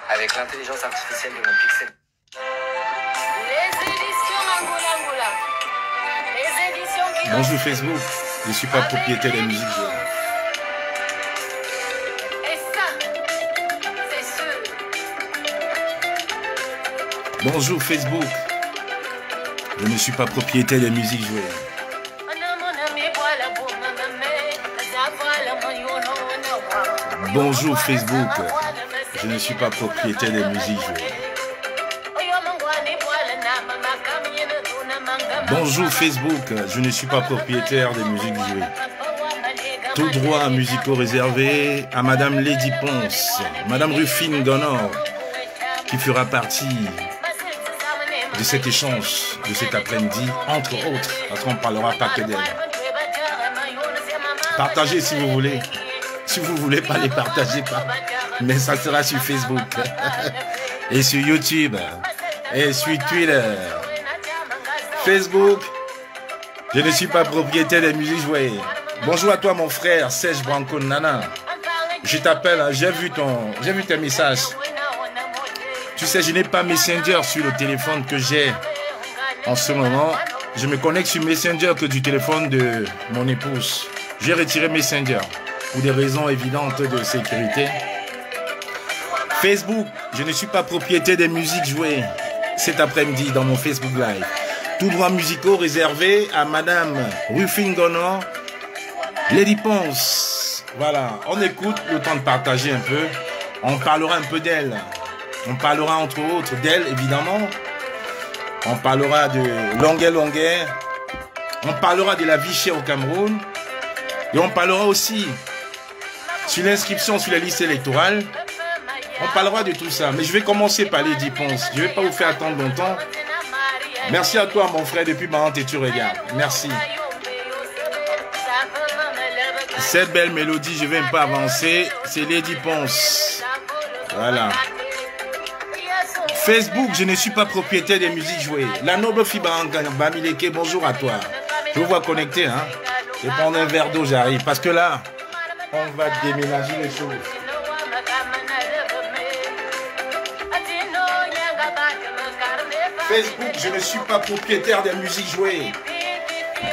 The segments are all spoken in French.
avec l'intelligence artificielle de mon Pixel. Les éditions Angoula. Les éditions qui... Bonjour Facebook, je ne suis pas propriétaire des musiques jouées. Et ça, c'est sûr. Bonjour Facebook, je ne suis pas propriétaire des musiques jouées. Bonjour Facebook, je ne suis pas propriétaire des musiques jouées. Bonjour Facebook, je ne suis pas propriétaire des musiques jouées. Tout droit musicaux réservé à Madame Lady Ponce, Madame Rufine Gonor, qui fera partie de cet échange de cet après-midi, entre autres, parce qu'on ne parlera pas que d'elle. Partagez si vous voulez. Si vous ne voulez pas les partager, pas. Mais ça sera sur Facebook. Et sur YouTube. Et sur Twitter. Facebook. Je ne suis pas propriétaire des musiques jouées. Bonjour à toi mon frère, Serge Branco Nana. Je t'appelle, j'ai vu tes messages. Tu sais, je n'ai pas Messenger sur le téléphone que j'ai en ce moment. Je me connecte sur Messenger que du téléphone de mon épouse. J'ai retiré Messenger pour des raisons évidentes de sécurité. Facebook, je ne suis pas propriétaire des musiques jouées cet après-midi dans mon Facebook Live. Tout droit musicaux réservé à Madame Rufine Gonor, Lady Ponce. Voilà, on écoute le temps de partager un peu. On parlera un peu d'elle. On parlera entre autres d'elle, évidemment. On parlera de Longuet. On parlera de la vie chère au Cameroun. Et on parlera aussi sur l'inscription sur la liste électorale. On parlera de tout ça. Mais je vais commencer par Lady Ponce. Je ne vais pas vous faire attendre longtemps. Merci à toi, mon frère, depuis Marante et tu regardes. Merci. Cette belle mélodie, je ne vais même pas avancer. C'est Lady Ponce. Voilà. Facebook, je ne suis pas propriétaire des musiques jouées. La noble Fibanga Bamileke, bonjour à toi. Je vous vois connecté, hein. Je vais prendre un verre d'eau, j'arrive. Parce que là, on va déménager les choses. Facebook, je ne suis pas propriétaire des musiques jouées.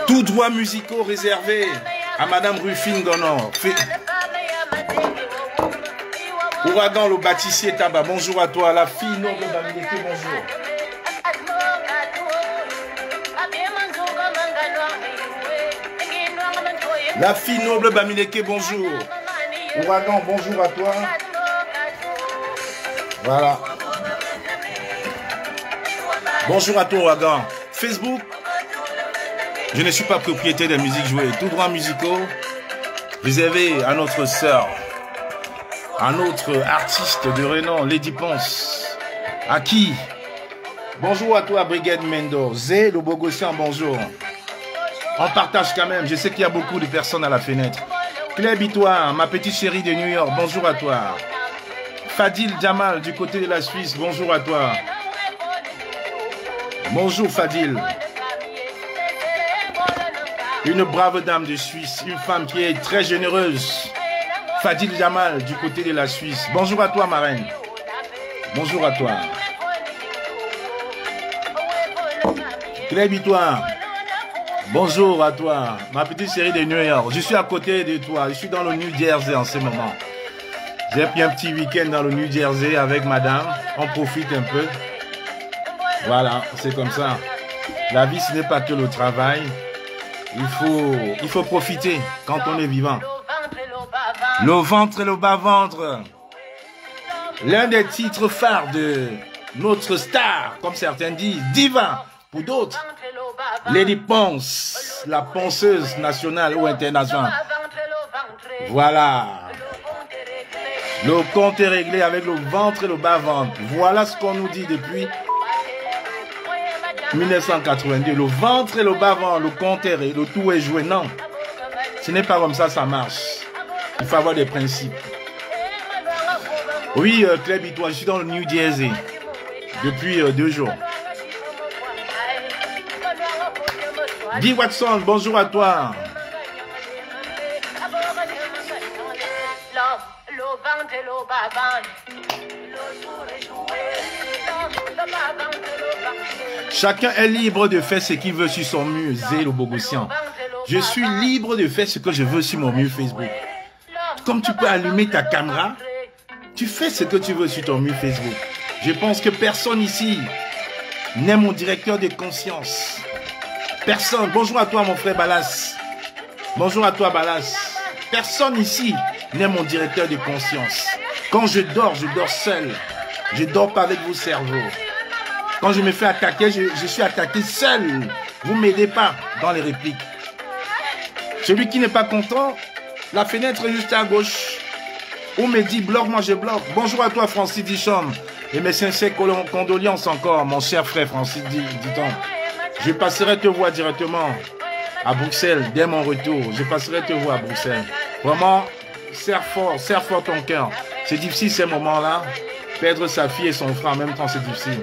Tout droit musicaux réservé à Madame Rufine Gonor. Ouragan, le bâtissier tabac, bonjour à toi. La fille noble Bamileke, bonjour. La fille noble Bamileke, bonjour. Ouragan, bonjour à toi. Voilà. Bonjour à toi, Ouragan. Facebook, je ne suis pas propriétaire des musiques jouées. Tout droit musicaux réservé à notre sœur, à notre artiste de renom, Lady Ponce. À qui? Bonjour à toi, Brigade Mendo. Zé, le Bogossian, bonjour. On partage quand même. Je sais qu'il y a beaucoup de personnes à la fenêtre. Claire Bitoir, ma petite chérie de New York, bonjour à toi. Fadil Jamal, du côté de la Suisse, bonjour à toi. Bonjour Fadil. Une brave dame de Suisse, une femme qui est très généreuse. Fadil Jamal, du côté de la Suisse. Bonjour à toi, ma reine. Bonjour à toi. Claire Bitoir. Bonjour à toi, ma petite série de New York. Je suis à côté de toi. Je suis dans le New Jersey en ce moment. J'ai pris un petit week-end dans le New Jersey avec madame. On profite un peu. Voilà, c'est comme ça. La vie, ce n'est pas que le travail. Il faut profiter quand on est vivant. Le ventre et le bas-ventre. L'un des titres phares de notre star, comme certains disent, diva pour d'autres. Lady Ponce, la ponceuse nationale ou internationale. Voilà. Le compte est réglé avec le ventre et le bas-ventre. Voilà ce qu'on nous dit depuis 1982. Le ventre et le bas-ventre, le compte est réglé, le tout est joué. Non, ce n'est pas comme ça, ça marche. Il faut avoir des principes. Oui, Claire Bitois, je suis dans le New Jersey depuis 2 jours. Guy Watson, bonjour à toi. Chacun est libre de faire ce qu'il veut sur son mur, Zé le Bogossian. Je suis libre de faire ce que je veux sur mon mur Facebook. Comme tu peux allumer ta caméra, tu fais ce que tu veux sur ton mur Facebook. Je pense que personne ici n'est mon directeur de conscience. Personne. Bonjour à toi, mon frère Balas. Bonjour à toi, Balas. Personne ici n'est mon directeur de conscience. Quand je dors seul. Je dors pas avec vos cerveaux. Quand je me fais attaquer, je suis attaqué seul. Vous m'aidez pas dans les répliques. Celui qui n'est pas content, la fenêtre est juste à gauche. On me dit bloque, moi je bloque. Bonjour à toi, Francis Dichon. Et mes sincères condoléances encore, mon cher frère Francis Dichon. Je passerai te voir directement à Bruxelles dès mon retour. Je passerai te voir à Bruxelles. Vraiment, serre fort ton cœur. C'est difficile ces moments-là. Perdre sa fille et son frère en même temps, c'est difficile.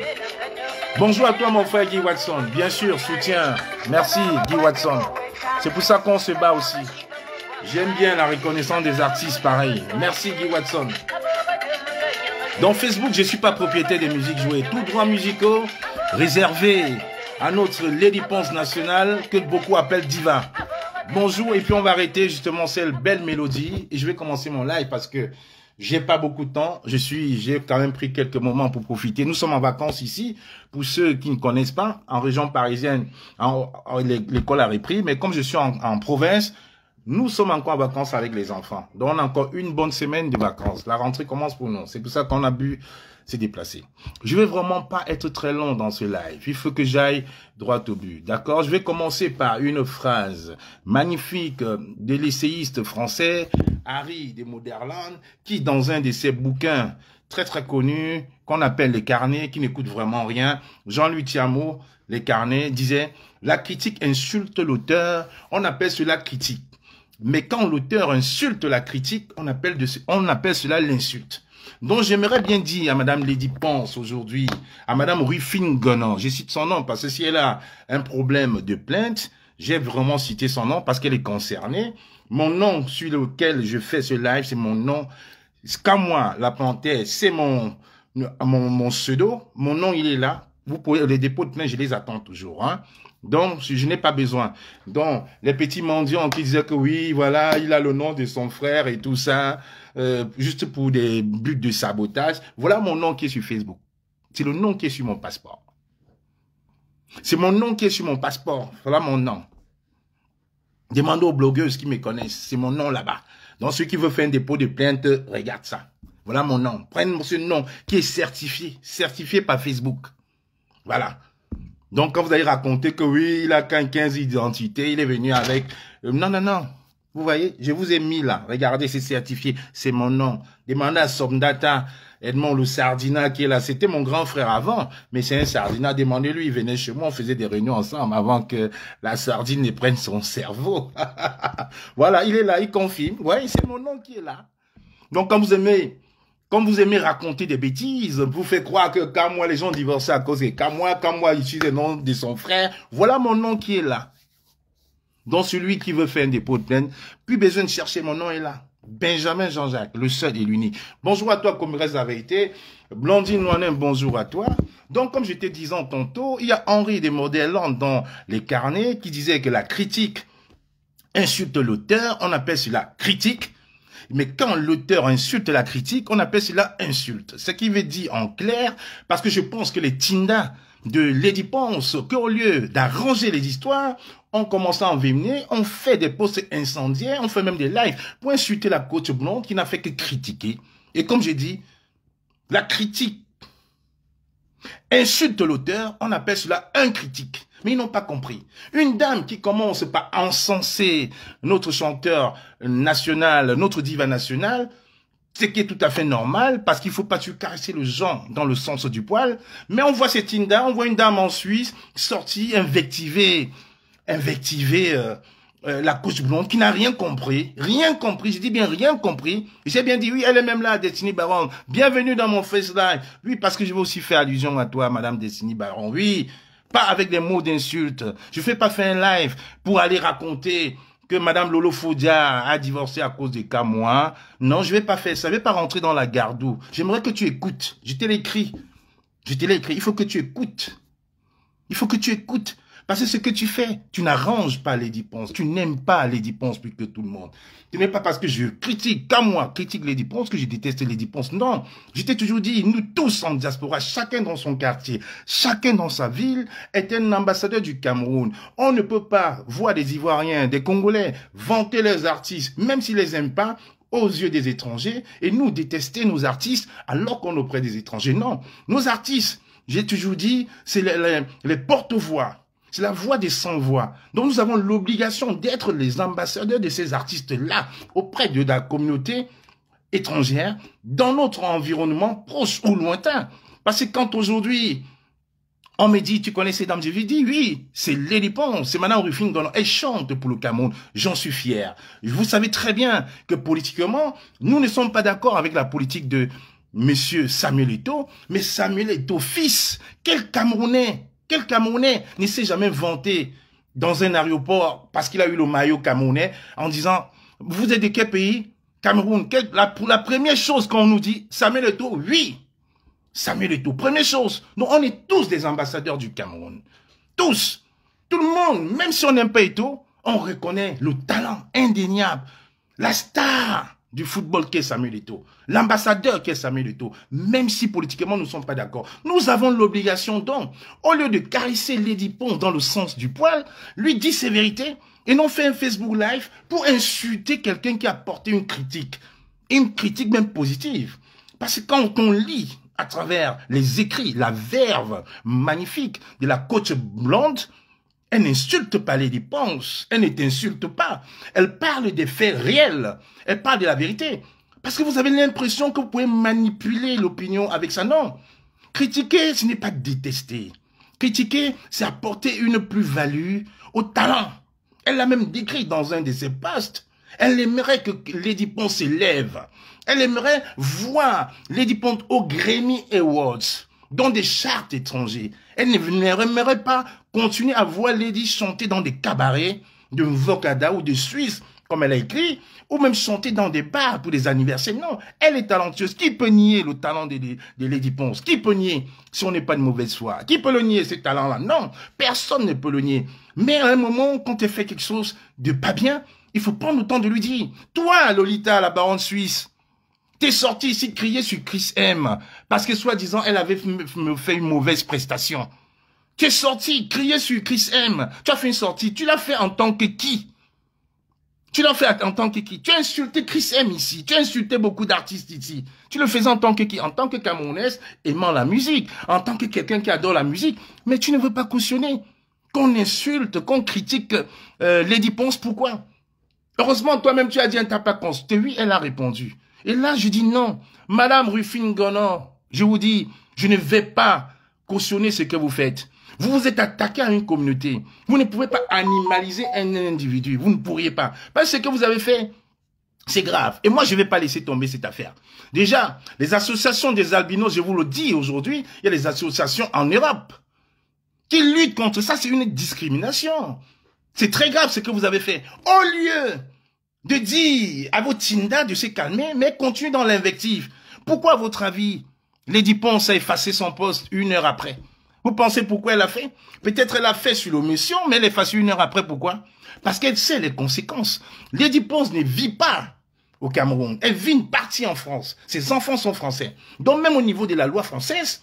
Bonjour à toi, mon frère Guy Watson. Bien sûr, soutien. Merci, Guy Watson. C'est pour ça qu'on se bat aussi. J'aime bien la reconnaissance des artistes pareil. Merci, Guy Watson. Dans Facebook, je ne suis pas propriétaire des musiques jouées. Tous droits musicaux réservés à notre Lady Ponce nationale que beaucoup appellent Diva. Bonjour, et puis on va arrêter justement cette belle mélodie. Et je vais commencer mon live parce que j'ai pas beaucoup de temps. J'ai quand même pris quelques moments pour profiter. Nous sommes en vacances ici. Pour ceux qui ne connaissent pas, en région parisienne, l'école a repris. Mais comme je suis en province, nous sommes encore en vacances avec les enfants. Donc on a encore une bonne semaine de vacances. La rentrée commence pour nous. C'est pour ça qu'on a pu se déplacer. Je vais vraiment pas être très long dans ce live. Il faut que j'aille droit au but. D'accord? Je vais commencer par une phrase magnifique de l'essayiste français Harry de Moderland, qui dans un de ses bouquins très très connus, qu'on appelle Les Carnets, qui n'écoute vraiment rien, Jean-Louis Tiamo, Les Carnets, disait « La critique insulte l'auteur, on appelle cela critique. Mais quand l'auteur insulte la critique, on appelle cela l'insulte. » Donc j'aimerais bien dire à Madame Lady Ponce aujourd'hui, à Madame Rufine Gonan, je cite son nom parce que si elle a un problème de plainte, j'ai vraiment cité son nom parce qu'elle est concernée. Mon nom sur lequel je fais ce live, c'est mon nom. Kamwa, la panthère, c'est mon pseudo. Mon nom, il est là. Vous pouvez, les dépôts de plainte, je les attends toujours, hein. Donc, je n'ai pas besoin. Donc, les petits mendiants qui disaient que oui, voilà, il a le nom de son frère et tout ça, juste pour des buts de sabotage. Voilà mon nom qui est sur Facebook. C'est le nom qui est sur mon passeport. C'est mon nom qui est sur mon passeport. Voilà mon nom. Demandez aux blogueuses qui me connaissent. C'est mon nom là-bas. Donc, ceux qui veulent faire un dépôt de plainte, regarde ça. Voilà mon nom. Prenez ce nom qui est certifié par Facebook. Voilà. Donc, quand vous allez raconter que oui, il a 15 identités, il est venu avec... non. Vous voyez, je vous ai mis là. Regardez, c'est certifié. C'est mon nom. Demandez à Somdata, Edmond le Sardina qui est là. C'était mon grand frère avant, mais c'est un Sardina. Demandez-lui, il venait chez moi, on faisait des réunions ensemble avant que la sardine ne prenne son cerveau. Voilà, il est là, il confirme. Vous voyez, c'est mon nom qui est là. Donc, quand vous aimez raconter des bêtises, vous faites croire que quand moi, les gens divorcent à cause de quand moi, il utilise le nom de son frère, voilà mon nom qui est là. Donc, celui qui veut faire un dépôt de plainte, plus besoin de chercher, mon nom est là. Benjamin Jean-Jacques, le seul et l'unique. Bonjour à toi, comme reste la vérité. Blandine Noanem, bonjour à toi. Donc, comme je te disais tantôt, il y a Henri de Moderland dans Les Carnets qui disait que la critique insulte l'auteur, on appelle cela critique. Mais quand l'auteur insulte la critique, on appelle cela insulte. Ce qui veut dire en clair, parce que je pense que les Tinda de Lady Ponce, qu'au lieu d'arranger les histoires, on commence à envenimer, on fait des posts incendiaires, on fait même des lives pour insulter la coach blonde qui n'a fait que critiquer. Et comme j'ai dit, la critique insulte l'auteur, on appelle cela un critique. Mais ils n'ont pas compris. Une dame qui commence par encenser notre chanteur national, notre diva national, ce qui est tout à fait normal, parce qu'il ne faut pas tu caresser le genre dans le sens du poil. Mais on voit cette Tinda, on voit une dame en Suisse sortie, invectiver la coach blonde qui n'a rien compris, je dis bien rien compris. J'ai bien dit oui, elle est même là, Destiny Baron. Bienvenue dans mon Face Live. Oui, parce que je vais aussi faire allusion à toi, Madame Destiny Baron. Oui. Pas avec des mots d'insulte. Je fais pas faire un live pour aller raconter que Madame Lolo Fodia a divorcé à cause des cas moi. Non, je vais pas faire ça. Je vais pas rentrer dans la gardoue. J'aimerais que tu écoutes. Je te l'écris. Je te l'ai écrit. Il faut que tu écoutes. Il faut que tu écoutes. Parce que ce que tu fais, tu n'arranges pas Lady Ponce. Tu n'aimes pas Lady Ponce plus que tout le monde. Ce n'est pas parce que je critique, comme moi, critique Lady Ponce, que je déteste Lady Ponce. Non, je t'ai toujours dit, nous tous en diaspora, chacun dans son quartier, chacun dans sa ville, est un ambassadeur du Cameroun. On ne peut pas voir des Ivoiriens, des Congolais, vanter leurs artistes, même s'ils les aiment pas, aux yeux des étrangers, et nous détester nos artistes alors qu'on est auprès des étrangers. Non, nos artistes, j'ai toujours dit, c'est les porte-voix. C'est la voix des sans-voix. Donc nous avons l'obligation d'être les ambassadeurs de ces artistes-là auprès de la communauté étrangère dans notre environnement proche ou lointain. Parce que quand aujourd'hui, on me dit, tu connais ces dames, je lui dis, oui, c'est Lady Ponce, c'est Madame Rufine Gono, elle chante pour le Cameroun, j'en suis fier. Vous savez très bien que politiquement, nous ne sommes pas d'accord avec la politique de Monsieur Samuel Eto'o, mais Samuel Eto'o, fils, quel Camerounais ne s'est jamais vanté dans un aéroport parce qu'il a eu le maillot camerounais en disant, vous êtes de quel pays? Cameroun. Pour la première chose qu'on nous dit, Samuel Eto'o, oui. Samuel Eto'o, première chose. Donc on est tous des ambassadeurs du Cameroun. Tous. Tout le monde, même si on n'aime pas Eto'o, on reconnaît le talent indéniable, la star du football qu'est Samuel Eto'o, l'ambassadeur qu'est Samuel Eto'o, même si politiquement nous ne sommes pas d'accord. Nous avons l'obligation donc, au lieu de caresser Lady Ponce dans le sens du poil, lui dire ses vérités et non faire un Facebook Live pour insulter quelqu'un qui a porté une critique même positive. Parce que quand on lit à travers les écrits, la verve magnifique de la coach blonde, elle n'insulte pas Lady Ponce, elle ne t'insulte pas. Elle parle des faits réels, elle parle de la vérité. Parce que vous avez l'impression que vous pouvez manipuler l'opinion avec ça. Non. Critiquer, ce n'est pas détester. Critiquer, c'est apporter une plus-value au talent. Elle l'a même décrit dans un de ses posts. Elle aimerait que Lady Ponce s'élève. Elle aimerait voir Lady Ponce au Grammy Awards, dans des charts étrangers. Elle n'aimerait pas continuer à voir Lady chanter dans des cabarets de Vocada ou de Suisse, comme elle a écrit, ou même chanter dans des bars pour des anniversaires. Non, elle est talentueuse. Qui peut nier le talent de Lady Ponce? Qui peut nier si on n'est pas de mauvaise foi? Qui peut le nier, ce talent-là? Non, personne ne peut le nier. Mais à un moment, quand elle fait quelque chose de pas bien, il faut prendre le temps de lui dire, toi, Lolita, la baronne suisse, t'es sorti ici crier sur Chris M. Parce que soi-disant, elle avait fait une mauvaise prestation. Tu es sorti crier sur Chris M. Tu as fait une sortie. Tu l'as fait en tant que qui? Tu l'as fait en tant que qui? Tu as insulté Chris M ici. Tu as insulté beaucoup d'artistes ici. Tu le faisais en tant que qui? En tant que Camerounaise aimant la musique. En tant que quelqu'un qui adore la musique. Mais tu ne veux pas cautionner qu'on insulte, qu'on critique Lady Ponce. Pourquoi? Heureusement, toi-même, tu as dit, elle t'a pas consulté. Oui, elle a répondu. Et là, je dis non. Madame Rufine Gono, je vous dis, je ne vais pas cautionner ce que vous faites. Vous vous êtes attaqué à une communauté. Vous ne pouvez pas animaliser un individu. Vous ne pourriez pas. Parce que ce que vous avez fait, c'est grave. Et moi, je ne vais pas laisser tomber cette affaire. Déjà, les associations des albinos, je vous le dis aujourd'hui, il y a des associations en Europe qui luttent contre ça. C'est une discrimination. C'est très grave ce que vous avez fait. Au lieu de dire à vos Tinda de se calmer, mais continuez dans l'invective. Pourquoi, à votre avis, Lady Ponce a effacé son poste 1 heure après? Vous pensez pourquoi elle a fait? Peut-être elle a fait sur l'omission, mais elle efface 1 heure après. Pourquoi? Parce qu'elle sait les conséquences. Lady Ponce ne vit pas au Cameroun. Elle vit une partie en France. Ses enfants sont français. Donc même au niveau de la loi française,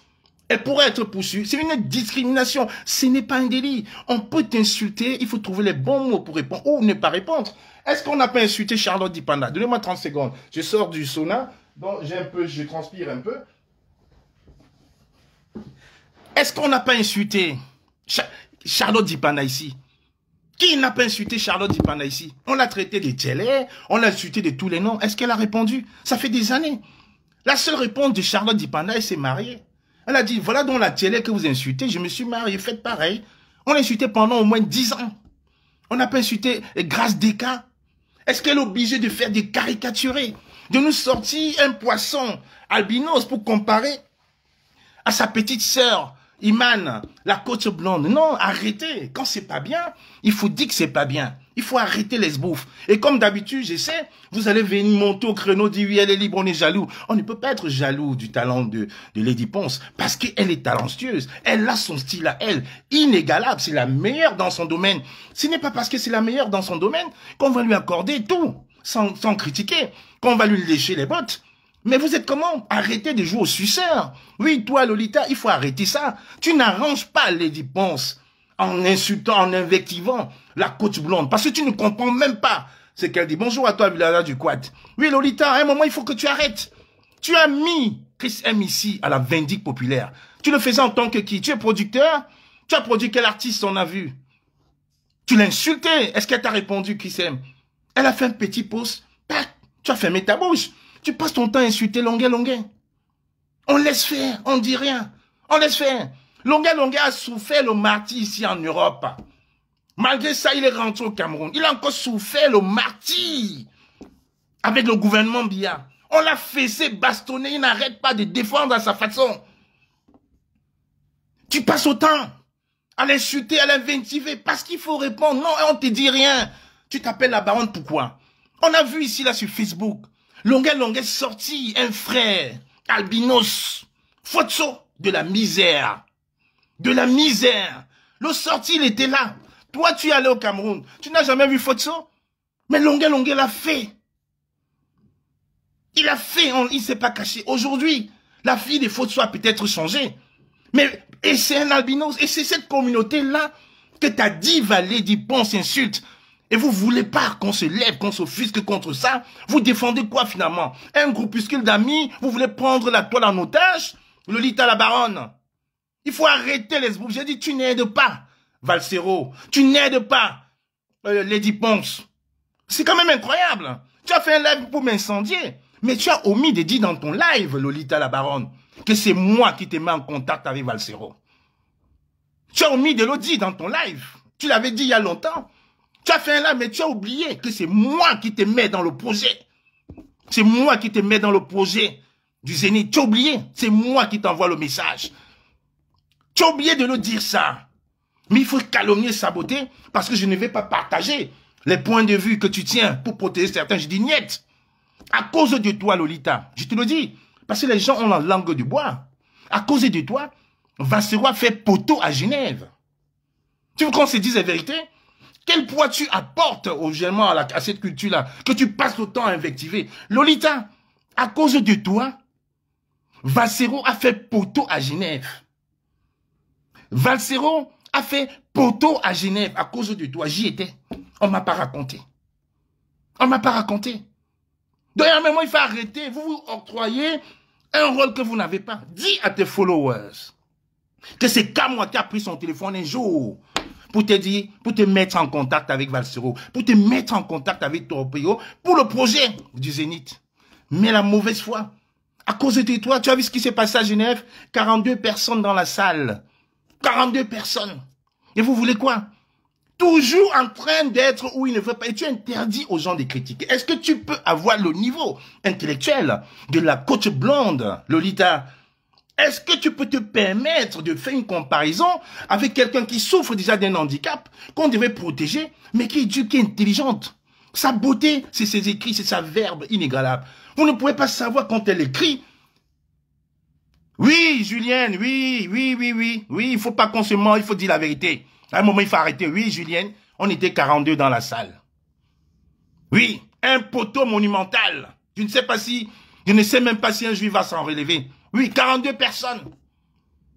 elle pourrait être poursuivie. C'est une discrimination. Ce n'est pas un délit. On peut t'insulter. Il faut trouver les bons mots pour répondre ou ne pas répondre. Est-ce qu'on n'a pas insulté Charlotte Dipanda? Donnez-moi 30 secondes. Je sors du sauna. Donc je transpire un peu. Est-ce qu'on n'a pas insulté Charlotte Dipanda ici? Qui n'a pas insulté Charlotte Dipanda ici? On l'a traité de télé, on l'a insulté de tous les noms. Est-ce qu'elle a répondu? Ça fait des années. La seule réponse de Charlotte Dipanda, elle s'est mariée. Elle a dit, voilà dans la télé que vous insultez, je me suis mariée, faites pareil. On l'a insulté pendant au moins 10 ans. On n'a pas insulté Grâce Deka. Est-ce qu'elle est obligée de faire des caricaturés? De nous sortir un poisson albinos pour comparer à sa petite sœur Iman, la coach blonde? Non, arrêtez. Quand c'est pas bien, il faut dire que c'est pas bien. Il faut arrêter les bouffes. Et comme d'habitude, je sais, vous allez venir monter au créneau, dire oui, elle est libre, on est jaloux. On ne peut pas être jaloux du talent de Lady Ponce parce qu'elle est talentueuse. Elle a son style à elle, inégalable. C'est la meilleure dans son domaine. Ce n'est pas parce que c'est la meilleure dans son domaine qu'on va lui accorder tout, sans critiquer, qu'on va lui lécher les bottes. Mais vous êtes comment? Arrêtez de jouer au suceur. Oui, toi, Lolita, il faut arrêter ça. Tu n'arranges pas Lady Ponce en insultant, en invectivant la coach blonde. Parce que tu ne comprends même pas ce qu'elle dit. Bonjour à toi, Villara du Quad. Oui, Lolita, à un moment, il faut que tu arrêtes. Tu as mis Chris M ici à la Vindicte populaire. Tu le faisais en tant que qui? Tu es producteur? Tu as produit quel artiste on a vu? Tu l'as insulté. Est-ce qu'elle t'a répondu, Chris M? Elle a fait un petit post. Tac, tu as fermé ta bouche. Tu passes ton temps à insulter Longuet. On laisse faire, on dit rien. On laisse faire. Longuet a souffert le martyre ici en Europe. Malgré ça, il est rentré au Cameroun. Il a encore souffert le martyre avec le gouvernement Biya. On l'a fessé, bastonné, il n'arrête pas de défendre à sa façon. Tu passes autant à l'insulter, à l'invectiver, parce qu'il faut répondre. Non, on te dit rien. Tu t'appelles la baronne, pourquoi? On a vu ici, là, sur Facebook, Longuet sorti, un frère, albinos, Fotso, de la misère. De la misère. Le sorti, il était là. Toi, tu es allé au Cameroun. Tu n'as jamais vu Fotso? Mais Longuet l'a fait. Il a fait, il ne s'est pas caché. Aujourd'hui, la fille des Fotso a peut-être changé. Et c'est un albinos. Et c'est cette communauté-là que ta diva Lady Ponce insulte. Et vous voulez pas qu'on se lève, qu'on s'offusque contre ça? Vous défendez quoi finalement? Un groupuscule d'amis? Vous voulez prendre la toile en otage? Lolita la baronne. Il faut arrêter les bouffes. J'ai dit, tu n'aides pas Valsero. Tu n'aides pas Lady Ponce. C'est quand même incroyable. Tu as fait un live pour m'incendier. Mais tu as omis de dire dans ton live, Lolita la baronne, que c'est moi qui te mets en contact avec Valsero. Tu as omis de le dire dans ton live. Tu l'avais dit il y a longtemps. Tu as fait un live, mais tu as oublié que c'est moi qui te mets dans le projet. C'est moi qui te mets dans le projet du Zénith. Tu as oublié. C'est moi qui t'envoie le message. Tu as oublié de le dire ça. Mais il faut calomnier, saboter, parce que je ne vais pas partager les points de vue que tu tiens pour protéger certains. Je dis niet. À cause de toi, Lolita, je te le dis, parce que les gens ont la langue du bois. À cause de toi, Valsero a fait poteau à Genève. Tu veux qu'on se dise la vérité? Quel poids tu apportes au gènement à cette culture-là, que tu passes le temps à invectiver? Lolita, à cause de toi, Valsero a fait poteau à Genève. Valsero a fait poteau à Genève à cause de toi. J'y étais. On ne m'a pas raconté. On ne m'a pas raconté. Donc, à un moment, il faut arrêter. Vous vous octroyez un rôle que vous n'avez pas. Dis à tes followers que c'est Kamwa qui a pris son téléphone un jour pour te dire, pour te mettre en contact avec Valsero, pour te mettre en contact avec Torpeo, pour le projet du Zénith. Mais la mauvaise foi, à cause de toi, tu as vu ce qui s'est passé à Genève? 42 personnes dans la salle. 42 personnes. Et vous voulez quoi? Toujours en train d'être où il ne veut pas. Et tu interdis aux gens de critiquer. Est-ce que tu peux avoir le niveau intellectuel de la coach blonde, Lolita? Est-ce que tu peux te permettre de faire une comparaison avec quelqu'un qui souffre déjà d'un handicap, qu'on devait protéger, mais qui est éduque, qui est intelligente? Sa beauté, c'est ses écrits, c'est sa verbe inégalable. Vous ne pouvez pas savoir quand elle écrit. Oui, Julienne, oui, il faut pas qu'on se ment, il faut dire la vérité. À un moment, il faut arrêter. Oui, Julienne, on était 42 dans la salle. Oui, un poteau monumental. Je ne sais même pas si un juif va s'en relever. Oui, 42 personnes.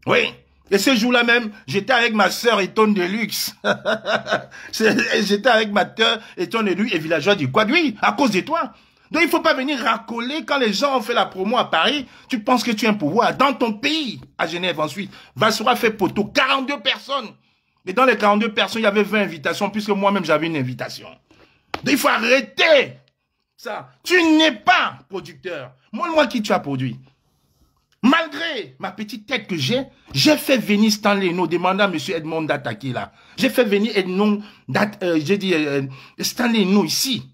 Oui, et ce jour-là même, j'étais avec ma sœur Etonne de Luxe. J'étais avec ma sœur Etonne de Luxe et villageois du Quad. Oui, à cause de toi. Donc il ne faut pas venir racoler quand les gens ont fait la promo à Paris. Tu penses que tu as un pouvoir. Dans ton pays, à Genève ensuite, Valsero a fait poteau. 42 personnes. Et dans les 42 personnes, il y avait 20 invitations, puisque moi-même j'avais une invitation. Donc il faut arrêter ça. Tu n'es pas producteur. Montre-moi qui tu as produit. Malgré ma petite tête que j'ai fait venir Stanley No, demandant à M. Edmond d'attaquer là. J'ai fait venir Stanley No ici,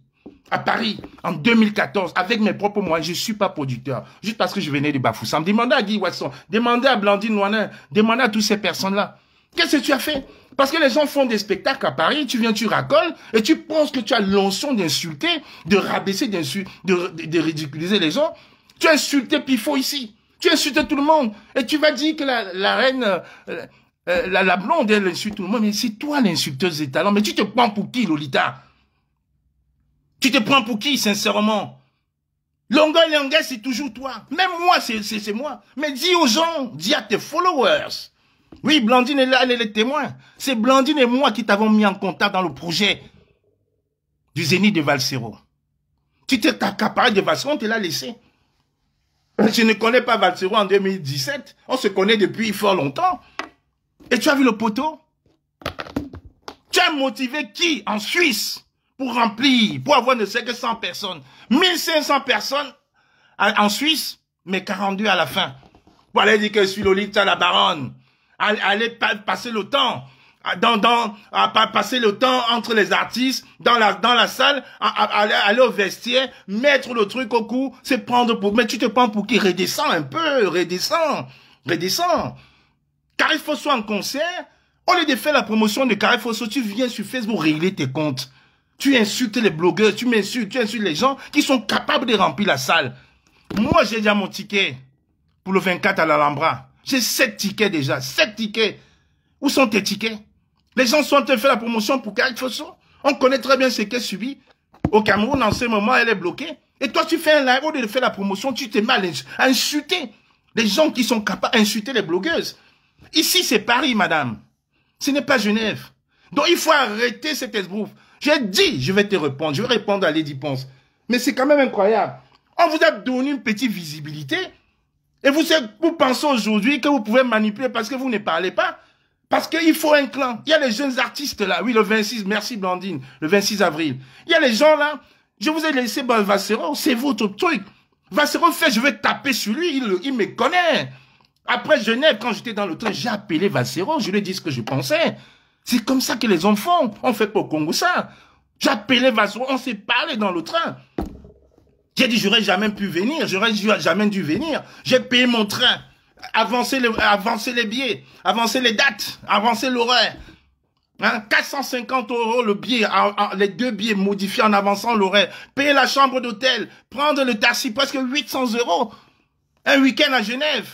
à Paris, en 2014, avec mes propres moyens. Je ne suis pas producteur, juste parce que je venais de Bafoussam. Demandez à Guy Watson, demandez à Blandine Noinin, demandez à toutes ces personnes-là. Qu'est-ce que tu as fait? Parce que les gens font des spectacles à Paris, tu viens, tu racoles, et tu penses que tu as l'onction d'insulter, de rabaisser, de ridiculiser les gens. Tu as insulté Pifo ici. Tu as insulté tout le monde. Et tu vas dire que la reine, la blonde, elle insulte tout le monde. Mais c'est toi l'insulteuse des talents. Mais tu te prends pour qui, Lolita? Tu te prends pour qui, sincèrement? Longa, c'est toujours toi. Même moi, c'est moi. Mais dis aux gens, dis à tes followers. Oui, Blandine est là, elle est le témoin. C'est Blandine et moi qui t'avons mis en contact dans le projet du Zénith de Valsero. Tu t'es accaparé de Valsero, on te l'a laissé. Je ne connais pas Valsero en 2017. On se connaît depuis fort longtemps. Et tu as vu le poteau? Tu as motivé qui en Suisse pour remplir, pour avoir ne sais que 100 personnes. 1500 personnes en Suisse, mais 42 à la fin. Pour aller dire que je suis Lolita la baronne. Aller passer le temps, passer le temps entre les artistes, dans la salle, aller au vestiaire, mettre le truc au cou, c'est prendre pour... Mais tu te prends pour qui? Redescends un peu, redescends. Carré Fosso en concert, au lieu de faire la promotion de Carré Fosso, tu viens sur Facebook régler tes comptes. Tu insultes les blogueurs, tu insultes les gens qui sont capables de remplir la salle. Moi, j'ai déjà mon ticket pour le 24 à l'Alhambra. J'ai 7 tickets déjà, 7 tickets. Où sont tes tickets? Les gens sont en train de faire la promotion pour Carré Fosso. On connaît très bien ce qu'elle subit. Au Cameroun, en ce moment, elle est bloquée. Et toi, tu fais un live, au lieu de faire la promotion, tu t'es mal à insulter les gens qui sont capables d'insulter les blogueuses. Ici, c'est Paris, madame. Ce n'est pas Genève. Donc, il faut arrêter cet esbrouf. J'ai dit, je vais te répondre. Je vais répondre à Lady Ponce. Mais c'est quand même incroyable. On vous a donné une petite visibilité. Et vous pensez aujourd'hui que vous pouvez manipuler parce que vous ne parlez pas. Parce qu'il faut un clan. Il y a les jeunes artistes là. Oui, le 26, merci Blandine. Le 26 avril. Il y a les gens là. Je vous ai laissé Valsero. C'est votre truc. Valsero fait, je vais taper sur lui. Il me connaît. Après Genève, quand j'étais dans le train, j'ai appelé Valsero. Je lui ai dit ce que je pensais. C'est comme ça que les hommes font. On fait pas au Congo ça. J'ai appelé Valsero. On s'est parlé dans le train. J'ai dit, j'aurais jamais pu venir, j'aurais jamais dû venir. J'ai payé mon train, avancer les billets, avancer les dates, avancer l'horaire. Hein, 450 € le billet, les 2 billets modifiés en avançant l'horaire. Payer la chambre d'hôtel, prendre le taxi, presque 800 €. Un week-end à Genève.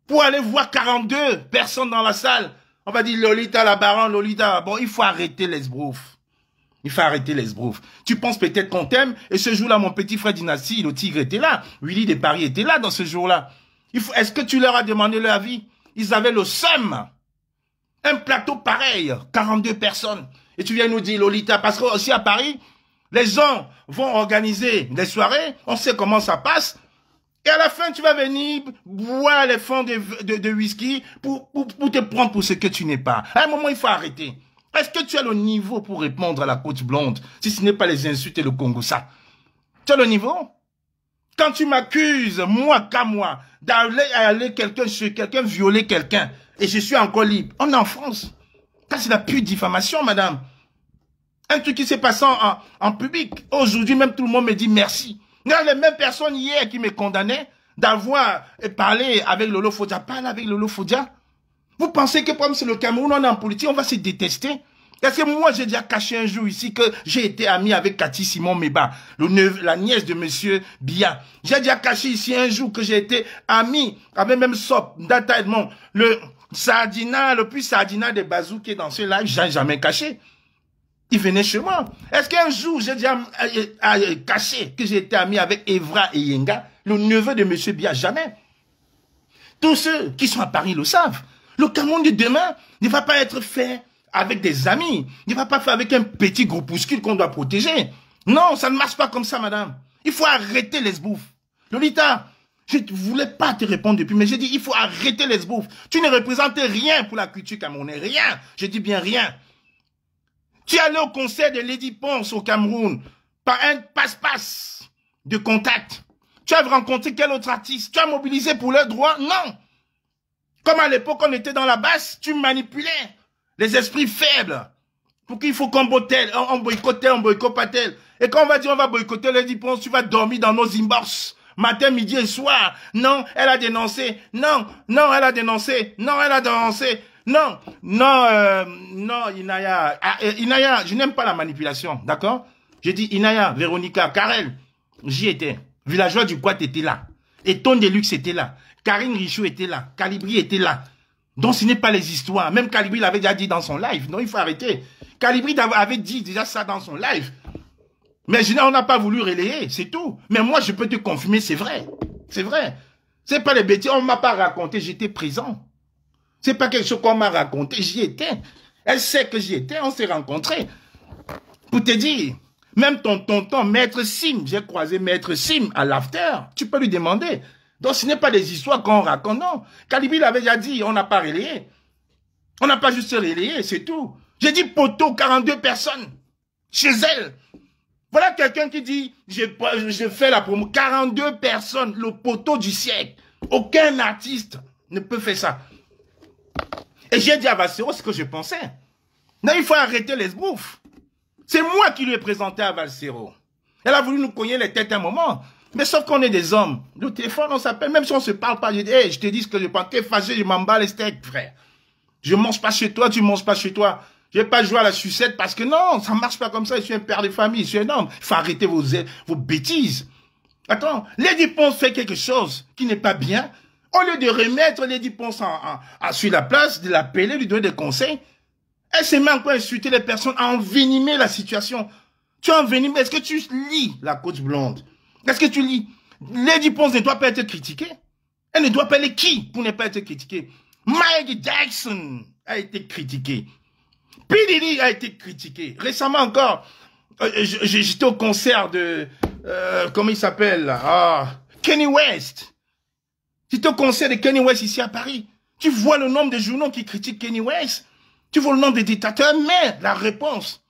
Pour aller voir 42 personnes dans la salle. On va dire Lolita la baronne, Lolita. Bon, il faut arrêter l'esbrouf. Il faut arrêter l'esbrouf. Tu penses peut-être qu'on t'aime, et ce jour-là, mon petit frère Dynastie, le tigre était là. Willy de Paris était là dans ce jour-là. Est-ce que tu leur as demandé leur avis? Ils avaient le seum. Un plateau pareil, 42 personnes. Et tu viens nous dire, Lolita, parce que aussi à Paris, les gens vont organiser des soirées, on sait comment ça passe, et à la fin, tu vas venir boire les fonds de whisky pour te prendre pour ce que tu n'es pas. À un moment, il faut arrêter. Est-ce que tu as le niveau pour répondre à la coach blonde, si ce n'est pas les insultes et le Congo ça? Tu as le niveau? Quand tu m'accuses, moi qu'à moi, d'aller chez quelqu'un, violer quelqu'un, et je suis encore libre, on est en France. Ça, c'est la pure diffamation, madame. Un truc qui s'est passé en public. Aujourd'hui, même tout le monde me dit merci. Il y a les mêmes personnes hier qui me condamnaient d'avoir parlé avec Lolo Fodia. Parle avec Lolo Fodia. Vous pensez que comme c'est le Cameroun, on est en politique, on va se détester? Est-ce que moi, j'ai déjà caché un jour ici que j'ai été ami avec Cathy Simon Meba, la nièce de monsieur Bia. J'ai déjà caché ici un jour que j'ai été ami avec même Sop, Data Edmond, le plus Sardina de Bazou qui est dans ce live, j'ai jamais caché. Il venait chez moi. Est-ce qu'un jour, j'ai déjà caché que j'ai été ami avec Evra et Yenga, le neveu de monsieur Bia? Jamais. Tous ceux qui sont à Paris le savent. Le Cameroun de demain ne va pas être fait avec des amis. Il ne va pas faire avec un petit groupuscule qu'on doit protéger. Non, ça ne marche pas comme ça, madame. Il faut arrêter l'esbrouf. Lolita, je ne voulais pas te répondre depuis, mais j'ai dit, il faut arrêter l'esbrouf. Tu ne représentes rien pour la culture camerounaise. Rien. Je dis bien rien. Tu es allé au concert de Lady Ponce au Cameroun par un passe-passe de contact. Tu as rencontré quel autre artiste? Tu as mobilisé pour leurs droits? Non. Comme à l'époque, on était dans la basse, tu manipulais les esprits faibles. Pour qu'il faut qu'on boycotte, on boycotte pas tel. Et quand on va dire on va boycotter Lady Ponce, tu vas dormir dans nos inbox. Matin, midi et soir. Non, elle a dénoncé. Non, elle a dénoncé. Non, elle a dénoncé. Non, non, Inaya. Inaya, je n'aime pas la manipulation, d'accord? J'ai dit Inaya, Véronica, Karel, j'y étais. Villageois du Quat était là. Eton Deluxe était là. Karine Richaud était là. Calibri était là. Donc ce n'est pas les histoires. Même Calibri l'avait déjà dit dans son live. Non, il faut arrêter. Calibri avait dit déjà ça dans son live. Mais on n'a pas voulu relayer, c'est tout. Mais moi, je peux te confirmer, c'est vrai. C'est vrai. C'est pas les bêtises, on ne m'a pas raconté, j'étais présent. C'est pas quelque chose qu'on m'a raconté, j'y étais. Elle sait que j'y étais, on s'est rencontrés. Pour te dire, même ton tonton, Maître Sim, j'ai croisé Maître Sim à l'after, tu peux lui demander. Donc ce n'est pas des histoires qu'on raconte, non. Calibri l'avait déjà dit, on n'a pas relayé. On n'a pas juste relayé, c'est tout. J'ai dit poteau, 42 personnes, chez elle. Voilà quelqu'un qui dit, je fais la promo, 42 personnes, le poteau du siècle. Aucun artiste ne peut faire ça. Et j'ai dit à Valsero ce que je pensais. Non, il faut arrêter les bouffes. C'est moi qui lui ai présenté à Valsero. Elle a voulu nous cogner les têtes un moment. Mais sauf qu'on est des hommes. Le téléphone, on s'appelle, même si on ne se parle pas, je dis, hey, je te dis ce que je pense. T'es fâché, je m'en bats les steaks, frère. Je ne mange pas chez toi, tu ne manges pas chez toi. Je ne vais pas jouer à la sucette parce que non, ça ne marche pas comme ça. Je suis un père de famille, je suis un homme. Il faut arrêter vos bêtises. Attends, Lady Ponce fait quelque chose qui n'est pas bien. Au lieu de remettre Lady Ponce sur la place, de l'appeler, lui donner des conseils, elle s'est même pas insulter les personnes, à envenimer la situation. Tu envenimes, est-ce que tu lis la coach blonde? Est-ce que tu lis? Lady Ponce ne doit pas être critiquée. Elle ne doit pas aller qui pour ne pas être critiquée? Mike Jackson a été critiqué. P. Diddy a été critiqué. Récemment encore, j'étais au concert de... comment il s'appelle? Kanye West. J'étais au concert de Kanye West ici à Paris. Tu vois le nombre de journaux qui critiquent Kanye West. Tu vois le nombre de dictateurs. Mais la réponse,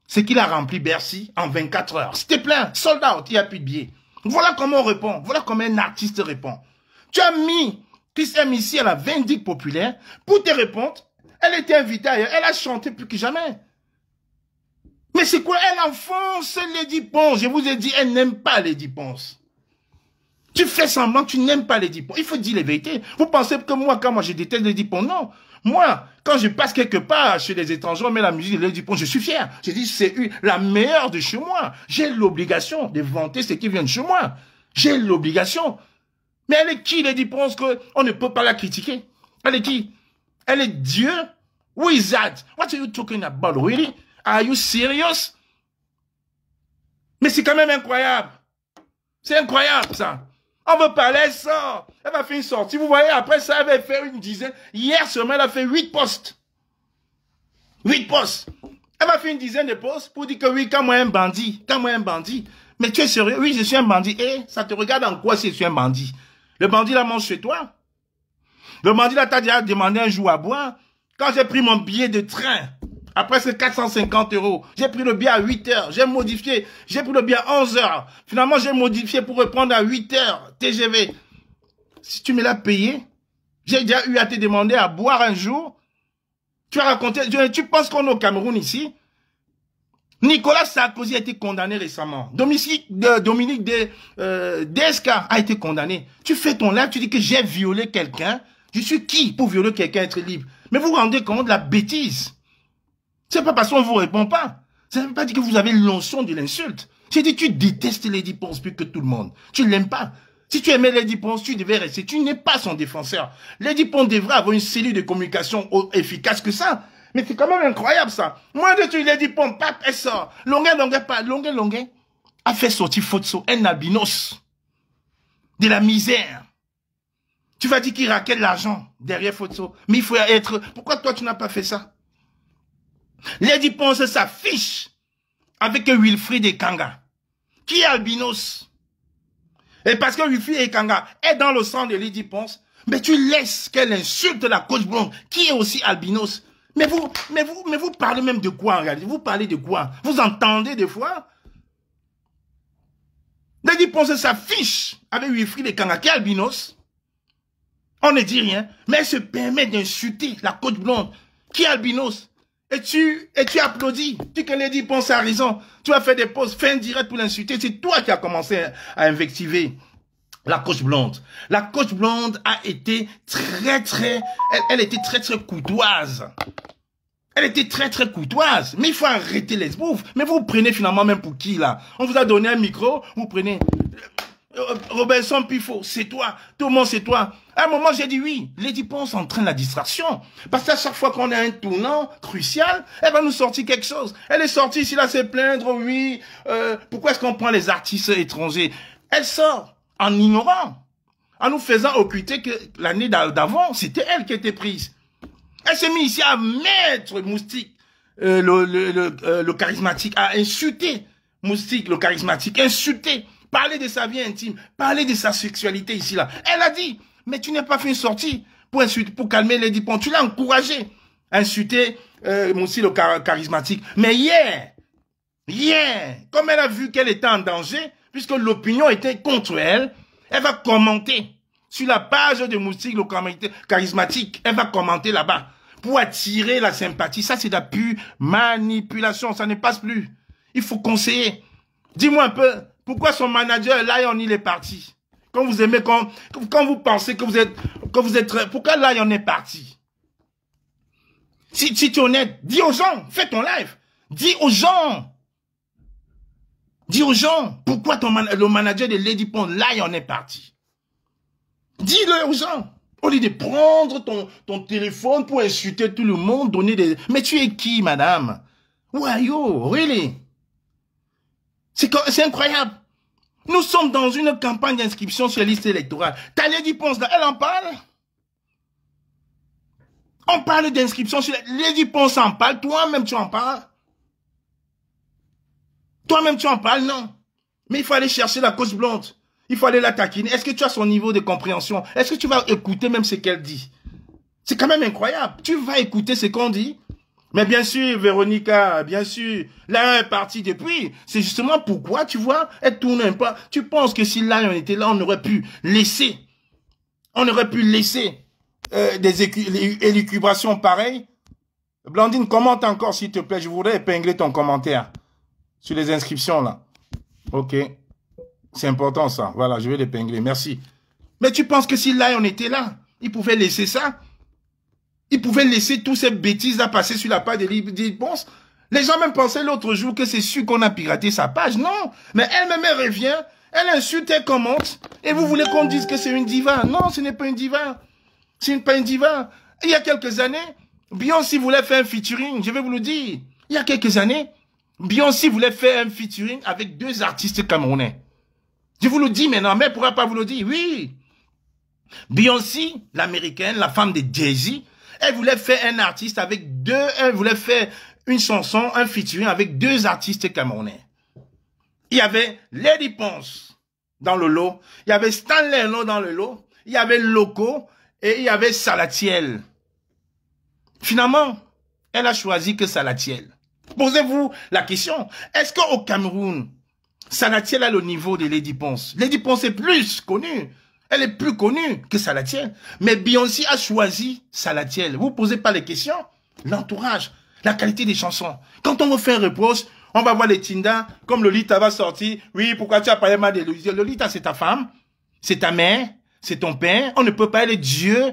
c'est qu'il a rempli Bercy en 24 heures. C'était plein. Sold out. Il n'y a plus de billets. Voilà comment on répond. Voilà comment un artiste répond. Tu as mis Chris M ici à la Vindicte populaire pour te répondre. Elle était invitée ailleurs. Elle a chanté plus que jamais. Mais c'est quoi? Elle enfonce Lady Ponce. Je vous ai dit, elle n'aime pas Lady Ponce. Tu fais semblant que tu n'aimes pas Lady Ponce. Il faut dire les vérités. Vous pensez que moi, quand je déteste Lady Ponce? Non. Moi, quand je passe quelque part chez les étrangers, on met la musique de Lady Ponce, je suis fier. Je dis, c'est la meilleure de chez moi. J'ai l'obligation de vanter ce qui vient de chez moi. J'ai l'obligation. Mais elle est qui, Lady Ponce, qu'on ne peut pas la critiquer? Elle est qui? Elle est Dieu? Who is that? What are you talking about, really? Are you serious? Mais c'est quand même incroyable. C'est incroyable, ça. On veut parler, elle sort. Elle va faire une sortie. Vous voyez, après ça, elle va faire une dizaine. Hier seulement, elle a fait 8 posts. 8 posts. Elle va faire une dizaine de posts pour dire que oui, quand moi un bandit. Quand moi un bandit. Mais tu es sérieux? Oui, je suis un bandit. Et ça te regarde en quoi si je suis un bandit? Le bandit là mange chez toi. Le bandit là t'a déjà demandé un jour à boire. Quand j'ai pris mon billet de train, après c'est 450 €, j'ai pris le billet à 8 heures, j'ai modifié, j'ai pris le billet à 11 heures. Finalement, j'ai modifié pour reprendre à 8 heures TGV. Si tu me l'as payé, j'ai déjà eu à te demander à boire un jour. Tu as raconté, tu penses qu'on est au Cameroun ici? Nicolas Sarkozy a été condamné récemment. Dominique DSK a été condamné. Tu fais ton live, tu dis que j'ai violé quelqu'un. Je suis qui pour violer quelqu'un et être libre? Mais vous vous rendez compte de la bêtise? C'est pas parce qu'on ne vous répond pas. Ça ne veut pas dire que vous avez l'onction de l'insulte. J'ai dit, tu détestes Lady Ponce plus que tout le monde. Tu ne l'aimes pas. Si tu aimais Lady Ponce, tu devais rester. Tu n'es pas son défenseur. Lady Ponce devrait avoir une cellule de communication efficace que ça. Mais c'est quand même incroyable, ça. Moi, je suis Lady Ponce, pape, elle sort. Longuet a fait sortir Fotso, un albinos. De la misère. Tu vas dire qu'il raquette l'argent derrière Fotso. Mais il faut être... Pourquoi toi, tu n'as pas fait ça? Lady Ponce s'affiche avec Wilfried Ekanga, qui est albinos. Et parce que Wilfried Ekanga est dans le sang de Lady Ponce, mais tu laisses qu'elle insulte la coach blonde, qui est aussi albinos. Mais vous parlez même de quoi en réalité? Vous parlez de quoi? Vous entendez des fois? Lady Ponce s'affiche avec Wilfried Ekanga, qui est albinos. On ne dit rien, mais elle se permet d'insulter la coach blonde, qui est albinos. Et tu applaudis. Tu dis que Lady Ponce a raison. Tu as fait des pauses, fais un direct pour l'insulter. C'est toi qui as commencé à invectiver La coach blonde. La coach blonde a été elle était très courtoise. Elle était très courtoise. Mais il faut arrêter les bouffes. Mais vous prenez finalement même pour qui là? On vous a donné un micro, vous prenez Robinson Pifo, c'est toi. Tout le monde c'est toi. À un moment j'ai dit oui. Lady Ponce entraîne la distraction. Parce qu'à chaque fois qu'on a un tournant crucial, elle va nous sortir quelque chose. Elle est sortie ici là, c'est plaindre, oui. Pourquoi est-ce qu'on prend les artistes étrangers? Elle sort en ignorant, en nous faisant occulter que l'année d'avant, c'était elle qui était prise. Elle s'est mise ici à mettre Moustique, le charismatique, à insulter Moustique, le charismatique, insulter, parler de sa vie intime, parler de sa sexualité ici là. Elle a dit, mais tu n'as pas fait une sortie pour insulter, pour calmer Lady Ponce. Tu l'as encouragé à insulter Moustique, le charismatique. Mais hier, comme elle a vu qu'elle était en danger, puisque l'opinion était contre elle, elle va commenter sur la page de Moustique, le charismatique. Elle va commenter là-bas pour attirer la sympathie. Ça, c'est de la pure manipulation. Ça ne passe plus. Il faut conseiller. Dis-moi un peu, pourquoi son manager, Lion, il est parti? Quand vous aimez, quand vous pensez que vous êtes, pourquoi Lion est parti? Si tu es honnête, dis aux gens, fais ton live. Dis aux gens, pourquoi le manager de Lady Ponce, Lion est parti? Dis-le aux gens. Au lieu de prendre ton téléphone pour insulter tout le monde, donner des... Mais tu es qui, madame? Who are you? Really? C'est incroyable. Nous sommes dans une campagne d'inscription sur la liste électorale. Ta Lady Ponce, elle en parle? On parle d'inscription sur la... Lady Ponce en parle. Toi-même, tu en parles? Toi-même, tu en parles? Non. Mais il faut aller chercher la coach blonde. Il faut aller la taquiner. Est-ce que tu as son niveau de compréhension? Est-ce que tu vas écouter même ce qu'elle dit? C'est quand même incroyable. Tu vas écouter ce qu'on dit? Mais bien sûr, Véronica, bien sûr, Lion est parti depuis. C'est justement pourquoi, tu vois, elle tourne un peu. Tu penses que si Lion était là, on aurait pu laisser des élucubrations pareilles? Blandine, commente encore, s'il te plaît. Je voudrais épingler ton commentaire sur les inscriptions, là. Ok. C'est important, ça. Voilà, je vais l'épingler. Merci. Mais tu penses que si Lion était là, il pouvait laisser ça? Il pouvait laisser toutes ces bêtises-là passer sur la page de Lady Ponce? Les gens même pensaient l'autre jour que c'est sûr qu'on a piraté sa page. Non. Mais elle-même, elle revient. Elle insulte, elle commente. Et vous voulez qu'on dise que c'est une diva? Non, ce n'est pas une diva. Ce n'est pas une diva. Il y a quelques années, Beyoncé voulait faire un featuring. Je vais vous le dire. Il y a quelques années, Beyoncé voulait faire un featuring avec 2 artistes camerounais. Je vous le dis maintenant, mais elle ne pourra pas vous le dire. Oui. Beyoncé, l'américaine, la femme de Jay-Z, elle voulait faire un artiste avec elle voulait faire une chanson, un featuring avec 2 artistes camerounais. Il y avait Lady Ponce dans le lot, il y avait Stanley Eno dans le lot, il y avait Loco et il y avait Salatiel. Finalement, elle a choisi que Salatiel. Posez-vous la question, est-ce qu'au Cameroun, Salatiel a le niveau de Lady Ponce? Lady Ponce est plus connue. Elle est plus connue que Salatiel. Mais Beyoncé a choisi Salatiel. Vous ne posez pas les questions? L'entourage, la qualité des chansons. Quand on vous fait un reproche, on va voir les Tinda, comme Lolita va sortir. Oui, pourquoi tu as parlé mal de Lolita? Lolita, c'est ta femme, c'est ta mère, c'est ton père. On ne peut pas, elle est Dieu.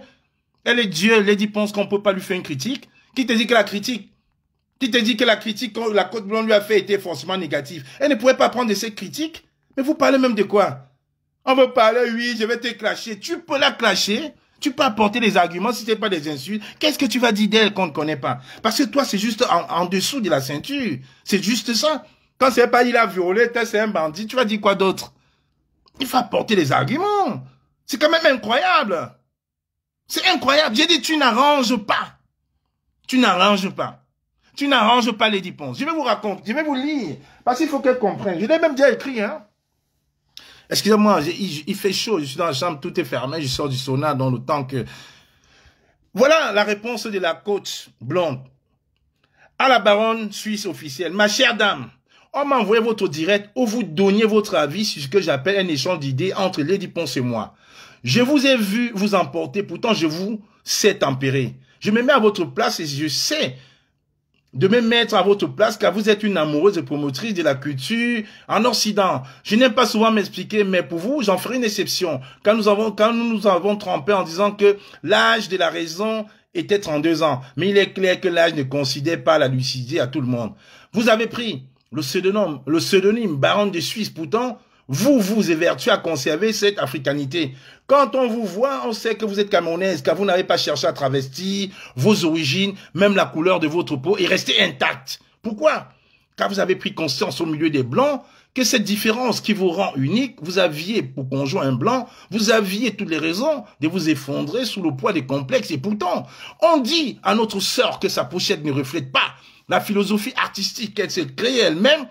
Elle est Dieu. Lady Ponce qu'on ne peut pas lui faire une critique. Qui te dit que la critique? Qui te dit que la critique que la Côte Blonde lui a fait était forcément négative? Elle ne pouvait pas prendre de ces critiques. Mais vous parlez même de quoi? On veut parler, oui, je vais te clasher. Tu peux la clasher. Tu peux apporter des arguments si ce n'est pas des insultes. Qu'est-ce que tu vas dire d'elle qu'on ne connaît pas? Parce que toi, c'est juste en dessous de la ceinture. C'est juste ça. Quand c'est pas il a violé, c'est un bandit, tu vas dire quoi d'autre? Il faut apporter des arguments. C'est quand même incroyable. C'est incroyable. J'ai dit, tu n'arranges pas. Tu n'arranges pas. Tu n'arranges pas Lady Ponce. Je vais vous raconter, je vais vous lire. Parce qu'il faut qu'elle comprenne. Je l'ai même déjà écrit, hein. Excusez-moi, il fait chaud, je suis dans la chambre, tout est fermé, je sors du sauna dans le temps que... Voilà la réponse de la coach blonde. À la baronne suisse officielle. Ma chère dame, on m'a envoyé votre direct où vous donniez votre avis sur ce que j'appelle un échange d'idées entre Lady Ponce et moi. Je vous ai vu vous emporter, pourtant je vous sais tempérer. Je me mets à votre place et je sais de me mettre à votre place car vous êtes une amoureuse et promotrice de la culture en Occident. Je n'aime pas souvent m'expliquer, mais pour vous, j'en ferai une exception. Quand nous nous avons trompé en disant que l'âge de la raison était 32 ans. Mais il est clair que l'âge ne considère pas la lucidité à tout le monde. Vous avez pris le pseudonyme Baron de Suisse. Pourtant, vous évertuez à conserver cette africanité. Quand on vous voit, on sait que vous êtes camerounaise, car vous n'avez pas cherché à travestir vos origines, même la couleur de votre peau est restée intacte. Pourquoi? Car vous avez pris conscience au milieu des Blancs que cette différence qui vous rend unique, vous aviez pour conjoint un Blanc, vous aviez toutes les raisons de vous effondrer sous le poids des complexes. Et pourtant, on dit à notre sœur que sa pochette ne reflète pas la philosophie artistique qu'elle s'est créée elle-même.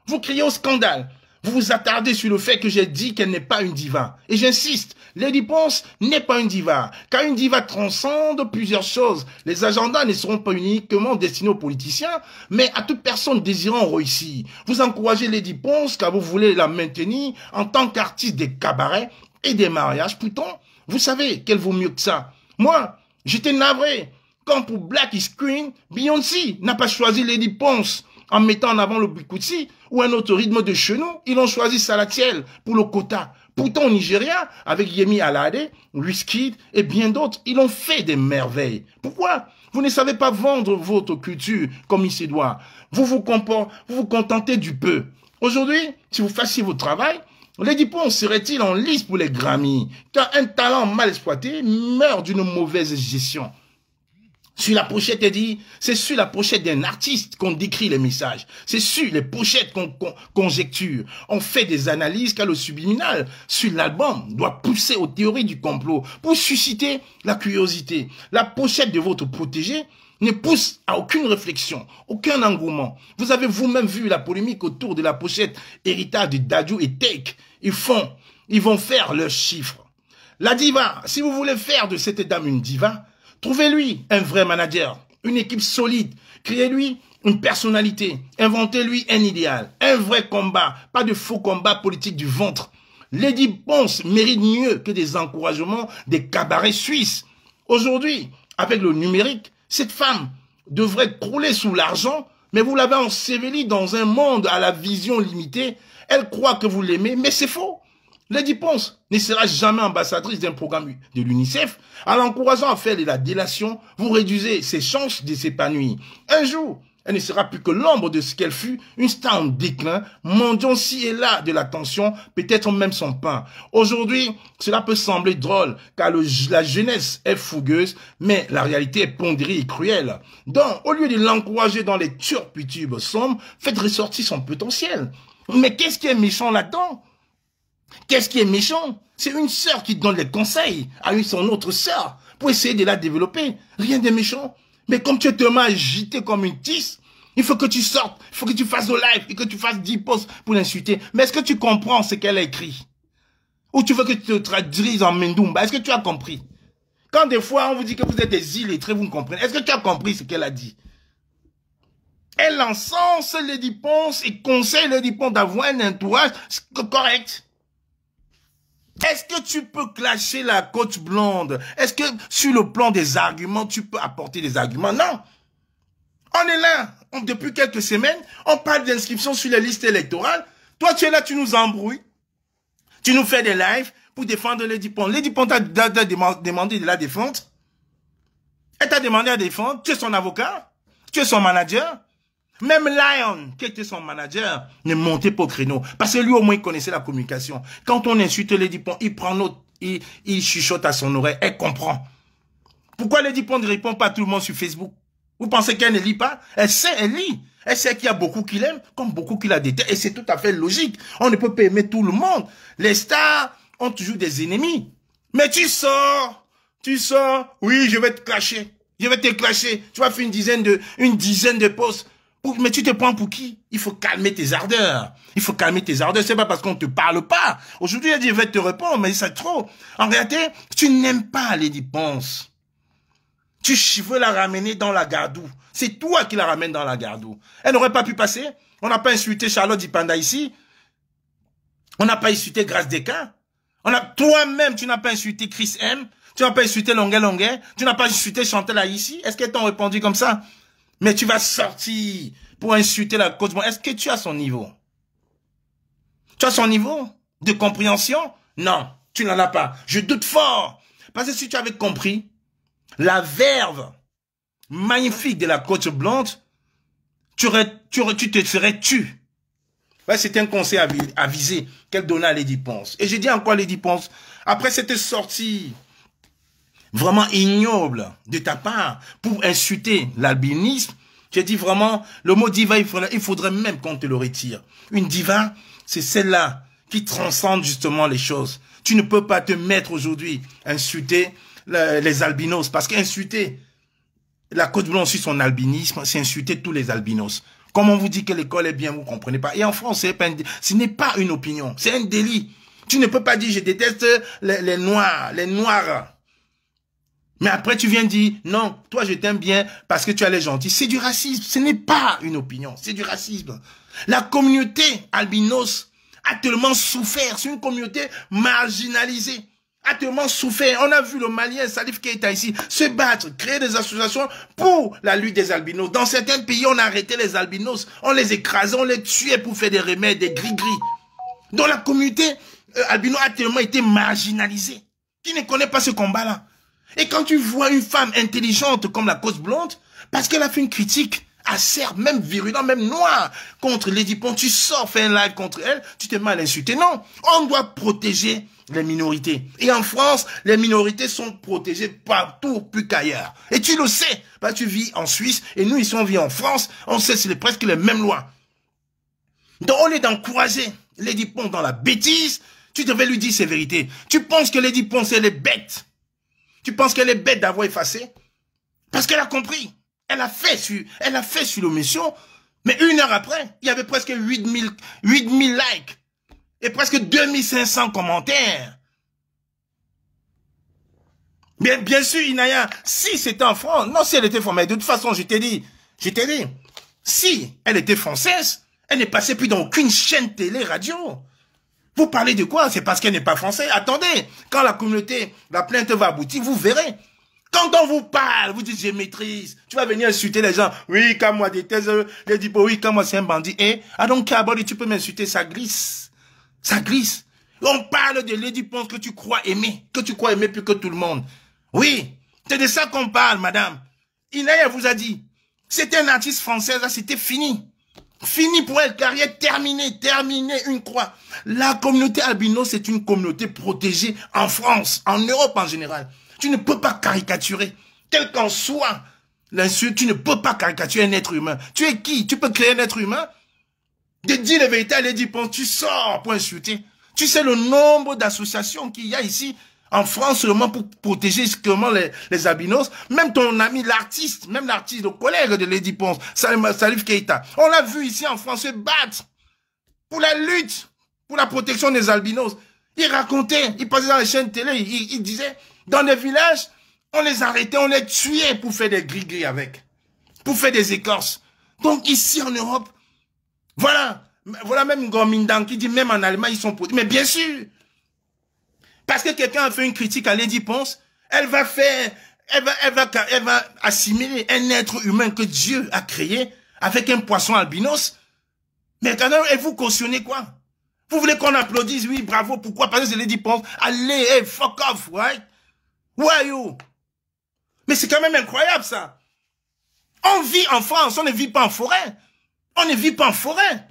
Vous criez au scandale. Vous vous attardez sur le fait que j'ai dit qu'elle n'est pas une diva. Et j'insiste, Lady Ponce n'est pas une diva, car une diva transcende plusieurs choses. Les agendas ne seront pas uniquement destinés aux politiciens, mais à toute personne désirant réussir. Vous encouragez Lady Ponce car vous voulez la maintenir en tant qu'artiste des cabarets et des mariages. Pourtant, vous savez qu'elle vaut mieux que ça. Moi, j'étais navré. Quand pour Black is Queen, Beyoncé n'a pas choisi Lady Ponce en mettant en avant le Bikutsi ou un autre rythme de chenou, ils ont choisi Salatiel pour le quota. Pourtant, au Nigeria, avec Yemi Alade, Wizkid et bien d'autres, ils ont fait des merveilles. Pourquoi? Vous ne savez pas vendre votre culture comme il se doit. Vous vous contentez du peu. Aujourd'hui, si vous fassiez votre travail, Lady Ponce serait-il en lice pour les Grammy? Car un talent mal exploité meurt d'une mauvaise gestion. Sur la pochette, elle dit, c'est sur la pochette d'un artiste qu'on décrit les messages. C'est sur les pochettes qu'on conjecture. On fait des analyses car le subliminal sur l'album doit pousser aux théories du complot pour susciter la curiosité. La pochette de votre protégé ne pousse à aucune réflexion, aucun engouement. Vous avez vous-même vu la polémique autour de la pochette héritage de Dadju et Take. Ils vont faire leurs chiffres. La diva, si vous voulez faire de cette dame une diva, trouvez-lui un vrai manager, une équipe solide, créez-lui une personnalité, inventez-lui un idéal, un vrai combat, pas de faux combat politique du ventre. Lady Ponce mérite mieux que des encouragements des cabarets suisses. Aujourd'hui, avec le numérique, cette femme devrait crouler sous l'argent, mais vous l'avez ensevelie dans un monde à la vision limitée. Elle croit que vous l'aimez, mais c'est faux. Lady Ponce ne sera jamais ambassadrice d'un programme de l'UNICEF. En l'encourageant à faire de la délation, vous réduisez ses chances de s'épanouir. Un jour, elle ne sera plus que l'ombre de ce qu'elle fut, une star en déclin, mendiant ci et là de l'attention, peut-être même son pain. Aujourd'hui, cela peut sembler drôle, car la jeunesse est fougueuse, mais la réalité est pondérée et cruelle. Donc, au lieu de l'encourager dans les turpitudes sombres, faites ressortir son potentiel. Mais qu'est-ce qui est méchant là-dedans? Qu'est-ce qui est méchant? C'est une sœur qui donne les conseils à son autre sœur pour essayer de la développer. Rien de méchant. Mais comme tu es tellement agité comme une tisse, il faut que tu sortes, il faut que tu fasses au live et que tu fasses 10 posts pour l'insulter. Mais est-ce que tu comprends ce qu'elle a écrit? Ou tu veux que tu te traduises en Mendoumba? Est-ce que tu as compris? Quand des fois on vous dit que vous êtes des illettrés, vous me comprenez. Est-ce que tu as compris ce qu'elle a dit? Elle encense Lady Ponce et conseille Lady Ponce d'avoir un entourage correct. Est-ce que tu peux clasher la coach blonde? Est-ce que sur le plan des arguments, tu peux apporter des arguments? Non. On est là. Depuis quelques semaines, on parle d'inscription sur les listes électorales. Toi, tu es là, tu nous embrouilles. Tu nous fais des lives pour défendre Lady Ponce. Lady Ponce t'a demandé de la défendre. Elle t'a demandé à défendre. Tu es son avocat. Tu es son manager. Même Lion, qui était son manager, ne montait pas au créneau. Parce que lui, au moins, il connaissait la communication. Quand on insulte Lady Ponce, il prend note, il chuchote à son oreille, elle comprend. Pourquoi Lady Ponce ne répond pas à tout le monde sur Facebook? Vous pensez qu'elle ne lit pas? Elle sait, elle lit. Elle sait qu'il y a beaucoup qui l'aiment, comme beaucoup qui la détestent. Et c'est tout à fait logique. On ne peut pas aimer tout le monde. Les stars ont toujours des ennemis. Mais tu sors, oui, je vais te clasher. Je vais te clasher. Tu vas faire une dizaine de posts. Mais tu te prends pour qui? Il faut calmer tes ardeurs. Il faut calmer tes ardeurs. C'est pas parce qu'on te parle pas. Aujourd'hui, elle dit, je vais te répondre, mais c'est trop. En réalité, tu n'aimes pas Lady Ponce. Tu veux la ramener dans la gardou. C'est toi qui la ramènes dans la gardou. Elle n'aurait pas pu passer. On n'a pas insulté Charlotte Dipanda ici. On n'a pas insulté Grace Descamps. Toi-même, tu n'as pas insulté Chris M. Tu n'as pas insulté Longuet. Tu n'as pas insulté Chantal ici. Est-ce qu'elles t'ont répondu comme ça? Mais tu vas sortir pour insulter la cause. Est-ce que tu as son niveau? Tu as son niveau de compréhension? Non, tu n'en as pas. Je doute fort. Parce que si tu avais compris la verve magnifique de la coach blonde, tu te serais tu. Ouais, c'était un conseil avisé qu'elle donnait à Lady Ponce. Et j'ai dit encore à Lady Ponce, après cette sortie vraiment ignoble de ta part pour insulter l'albinisme, j'ai dit vraiment, le mot diva, il faudrait même qu'on te le retire. Une diva, c'est celle-là qui transcende justement les choses. Tu ne peux pas te mettre aujourd'hui à insulter les albinos, parce qu'insulter la côte blanche sur son albinisme, c'est insulter tous les albinos. Comme on vous dit que l'école est bien, vous ne comprenez pas. Et en France, ce n'est pas une opinion, c'est un délit. Tu ne peux pas dire, je déteste les noirs, les noirs. Mais après, tu viens dire, non, toi, je t'aime bien parce que tu as les gentils. C'est du racisme. Ce n'est pas une opinion. C'est du racisme. La communauté albinos a tellement souffert. C'est une communauté marginalisée. A tellement souffert. On a vu le Malien Salif Keita ici se battre, créer des associations pour la lutte des albinos. Dans certains pays, on a arrêté les albinos. On les écrasait, on les tuait pour faire des remèdes, des gris-gris. Donc la communauté albino a tellement été marginalisée. Qui ne connaît pas ce combat-là? Et quand tu vois une femme intelligente comme la cause blonde, parce qu'elle a fait une critique acerbe, même virulente, même noire, contre Lady Ponce, tu sors, fais un live contre elle, tu te mets à l'insulter. Non, on doit protéger les minorités. Et en France, les minorités sont protégées partout, plus qu'ailleurs. Et tu le sais, parce que tu vis en Suisse, et nous ici on vit en France, on sait c'est presque les mêmes lois. Donc au lieu d'encourager Lady Ponce dans la bêtise, tu devais lui dire ses vérités. Tu penses que Lady Ponce, elle est bête? Tu penses qu'elle est bête d'avoir effacé? Parce qu'elle a compris. Elle a fait sur l'omission. Mais une heure après, il y avait presque 8000 likes. Et presque 2500 commentaires. Bien sûr, Inaya, si c'était en France, non, si elle était française, de toute façon, je t'ai dit, si elle était française, elle n'est passée plus dans aucune chaîne télé, radio. Vous parlez de quoi? C'est parce qu'elle n'est pas française. Attendez, quand la communauté, la plainte va aboutir, vous verrez. Quand on vous parle, vous dites, je maîtrise. Tu vas venir insulter les gens. Oui, quand moi déteste, les dit, oui, quand moi c'est un bandit. Eh, I don't care about it, tu peux m'insulter, ça glisse. Ça glisse. On parle de Lady Ponce que tu crois aimer plus que tout le monde. Oui, c'est de ça qu'on parle, madame. Inaya vous a dit, c'était un artiste française, là, c'était fini. Fini pour elle, carrière terminée, une croix. La communauté albino, c'est une communauté protégée en France, en Europe en général. Tu ne peux pas caricaturer, quel qu'en soit l'insulte, tu ne peux pas caricaturer un être humain. Tu es qui? Tu peux créer un être humain? De dire la vérité à Lady Ponce, tu sors pour insulter. Tu sais le nombre d'associations qu'il y a ici en France seulement pour protéger justement les albinos. Même ton ami, l'artiste, le collègue de Lady Ponce, Salif Keita, on l'a vu ici en France se battre pour la lutte, pour la protection des albinos. Il racontait, il passait dans les chaînes télé, il disait, dans les villages, on les arrêtait, on les tuait pour faire des gris-gris avec, pour faire des écorces. Donc ici en Europe, voilà même Gomindan qui dit même en Allemagne ils sont protégés. Mais bien sûr, parce que quelqu'un a fait une critique à Lady Ponce, elle va assimiler un être humain que Dieu a créé avec un poisson albinos. Mais quand même, et vous cautionnez quoi? Vous voulez qu'on applaudisse? Oui, bravo. Pourquoi? Parce que c'est Lady Ponce. Allez, hey, fuck off, right? Who are you? Mais c'est quand même incroyable, ça. On vit en France, on ne vit pas en forêt. On ne vit pas en forêt.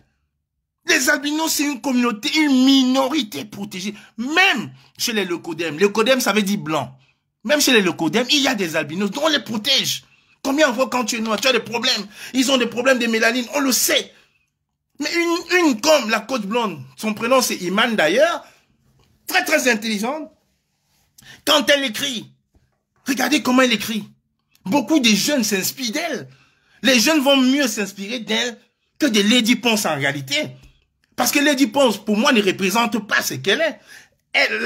Les albinos, c'est une communauté, une minorité protégée. Même chez les leucodèmes. Leucodèmes, ça veut dire blanc. Même chez les leucodèmes, il y a des albinos dont on les protège. Combien on voit quand tu es noir, tu as des problèmes. Ils ont des problèmes de mélanine, on le sait. Mais une comme la côte blonde, son prénom c'est Iman d'ailleurs, très très intelligente. Quand elle écrit, regardez comment elle écrit. Beaucoup de jeunes s'inspirent d'elle. Les jeunes vont mieux s'inspirer d'elle que de Lady Ponce en réalité. Parce que Lady Ponce, pour moi, ne représente pas ce qu'elle est.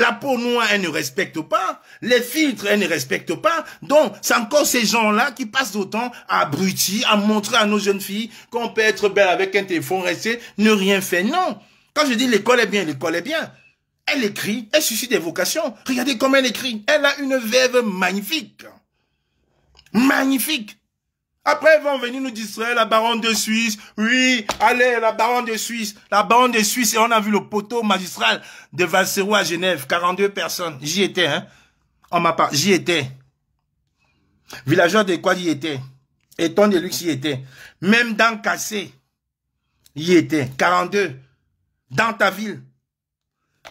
La peau noire, elle ne respecte pas. Les filtres, elle ne respecte pas. Donc, c'est encore ces gens-là qui passent autant à abrutir, à montrer à nos jeunes filles qu'on peut être belle avec un téléphone, rester, ne rien faire. Non. Quand je dis l'école est bien, l'école est bien. Elle écrit, elle suscite des vocations. Regardez comment elle écrit. Elle a une verve magnifique. Magnifique. Après, ils vont venir nous distraire, la baronne de Suisse. Oui, allez, la baronne de Suisse. La baronne de Suisse, et on a vu le poteau magistral de Valsero à Genève. 42 personnes. J'y étais, hein. On m'a pas, j'y étais. Villageois de quoi j'y étais. Éton de luxe, j'y étais. Même dans Cassé, j'y étais. 42. Dans ta ville.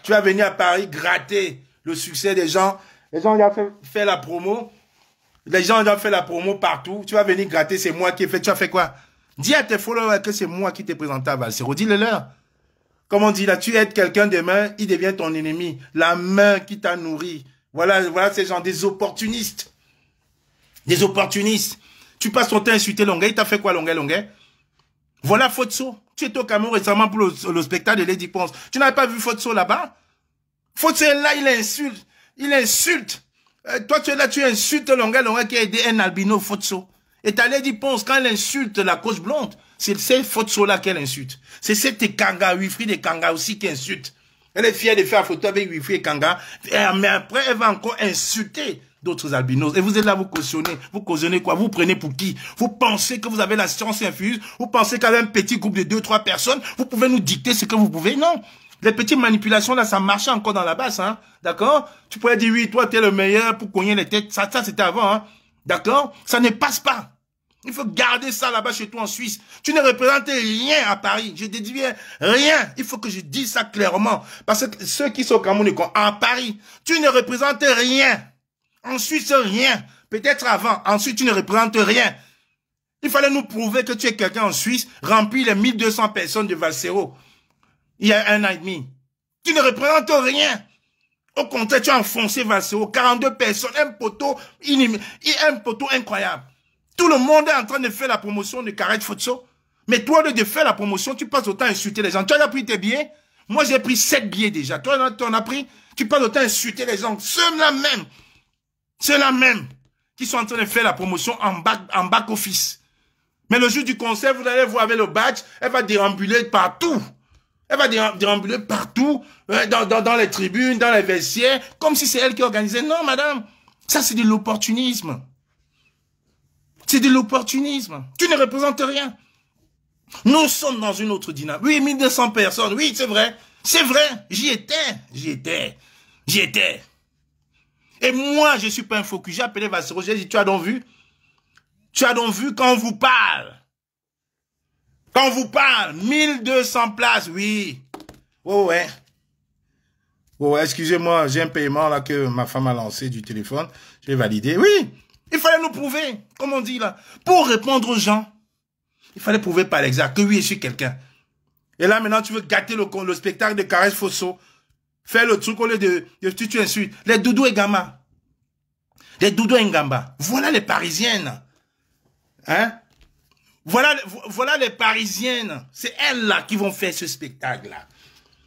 Tu vas venir à Paris gratter le succès des gens. Les gens ont fait la promo. Les gens ont fait la promo partout. Tu vas venir gratter, c'est moi qui ai fait. Tu as fait quoi? Dis à tes followers que c'est moi qui t'ai présenté à Valsero. Dis-le leur. Comme on dit là, tu aides quelqu'un demain, il devient ton ennemi. La main qui t'a nourri. Voilà ces gens, des opportunistes. Des opportunistes. Tu passes ton temps à insulter Longuet. Il t'a fait quoi, Longuet? Voilà Fotso. Tu étais au Cameroun récemment pour le spectacle de Lady Ponce. Tu n'avais pas vu Fotso là-bas? Fotso est là, il insulte. Il insulte. Toi, tu es là, tu insultes Longuet qui a aidé un albino Fotso. Et ta Lady Ponce, quand elle insulte la coach blonde, c'est ces Fotso-là qu'elle insulte. C'est cette Kanga, Wilfried et Kanga aussi qui insulte. Elle est fière de faire photo avec Wilfried et Kanga. Mais après, elle va encore insulter d'autres albinos. Et vous êtes là, vous cautionnez quoi? Vous prenez pour qui? Vous pensez que vous avez la science infuse? Vous pensez qu'avec un petit groupe de 2-3 personnes, vous pouvez nous dicter ce que vous pouvez? Non. Les petites manipulations, là, ça marchait encore dans la base, hein. D'accord? Tu pourrais dire, oui, toi, t'es le meilleur pour cogner les têtes. Ça c'était avant, hein. D'accord? Ça ne passe pas. Il faut garder ça là-bas chez toi en Suisse. Tu ne représentes rien à Paris. Je te dis bien, rien. Il faut que je dise ça clairement. Parce que ceux qui sont au Cameroun, en Paris, tu ne représentes rien. En Suisse, rien. Peut-être avant. Ensuite, tu ne représentes rien. Il fallait nous prouver que tu es quelqu'un en Suisse, rempli les 1200 personnes de Valsero. Il y a 1 an et demi. Tu ne représentes rien. Au contraire, tu as enfoncé Valsero. 42 personnes, un poteau incroyable. Tout le monde est en train de faire la promotion de Kareth Fotso. Mais toi, au lieu de faire la promotion, tu passes autant à insulter les gens. Tu as pris tes billets. Moi, j'ai pris 7 billets déjà. Toi, tu en as pris. Tu passes autant à insulter les gens. Ceux-là même, qui sont en train de faire la promotion en back office. Mais le jour du concert, vous allez voir avec le badge, elle va déambuler partout. Elle va déambuler partout, dans les tribunes, dans les vestiaires, comme si c'est elle qui organisait. Non, madame, ça c'est de l'opportunisme. C'est de l'opportunisme. Tu ne représentes rien. Nous sommes dans une autre dynamique. Oui, 1200 personnes. Oui, c'est vrai. C'est vrai. J'y étais. Et moi, je suis pas un focus. J'ai appelé Valsero. J'ai dit, tu as donc vu quand on vous parle. Quand on vous parle, 1200 places, oui. Oh ouais. Oh, excusez-moi, j'ai un paiement là que ma femme a lancé du téléphone. Je vais valider. Oui. Il fallait nous prouver, comme on dit là, pour répondre aux gens. Il fallait prouver par l'exact que oui, je suis quelqu'un. Et là, maintenant, tu veux gâter le spectacle de Kareth Fotso. Faire le truc au lieu de tu insultes. Les Doudou et Gamba. Les Doudou et Ngamba. Voilà les Parisiennes. Hein? Voilà les Parisiennes. C'est elles là qui vont faire ce spectacle-là.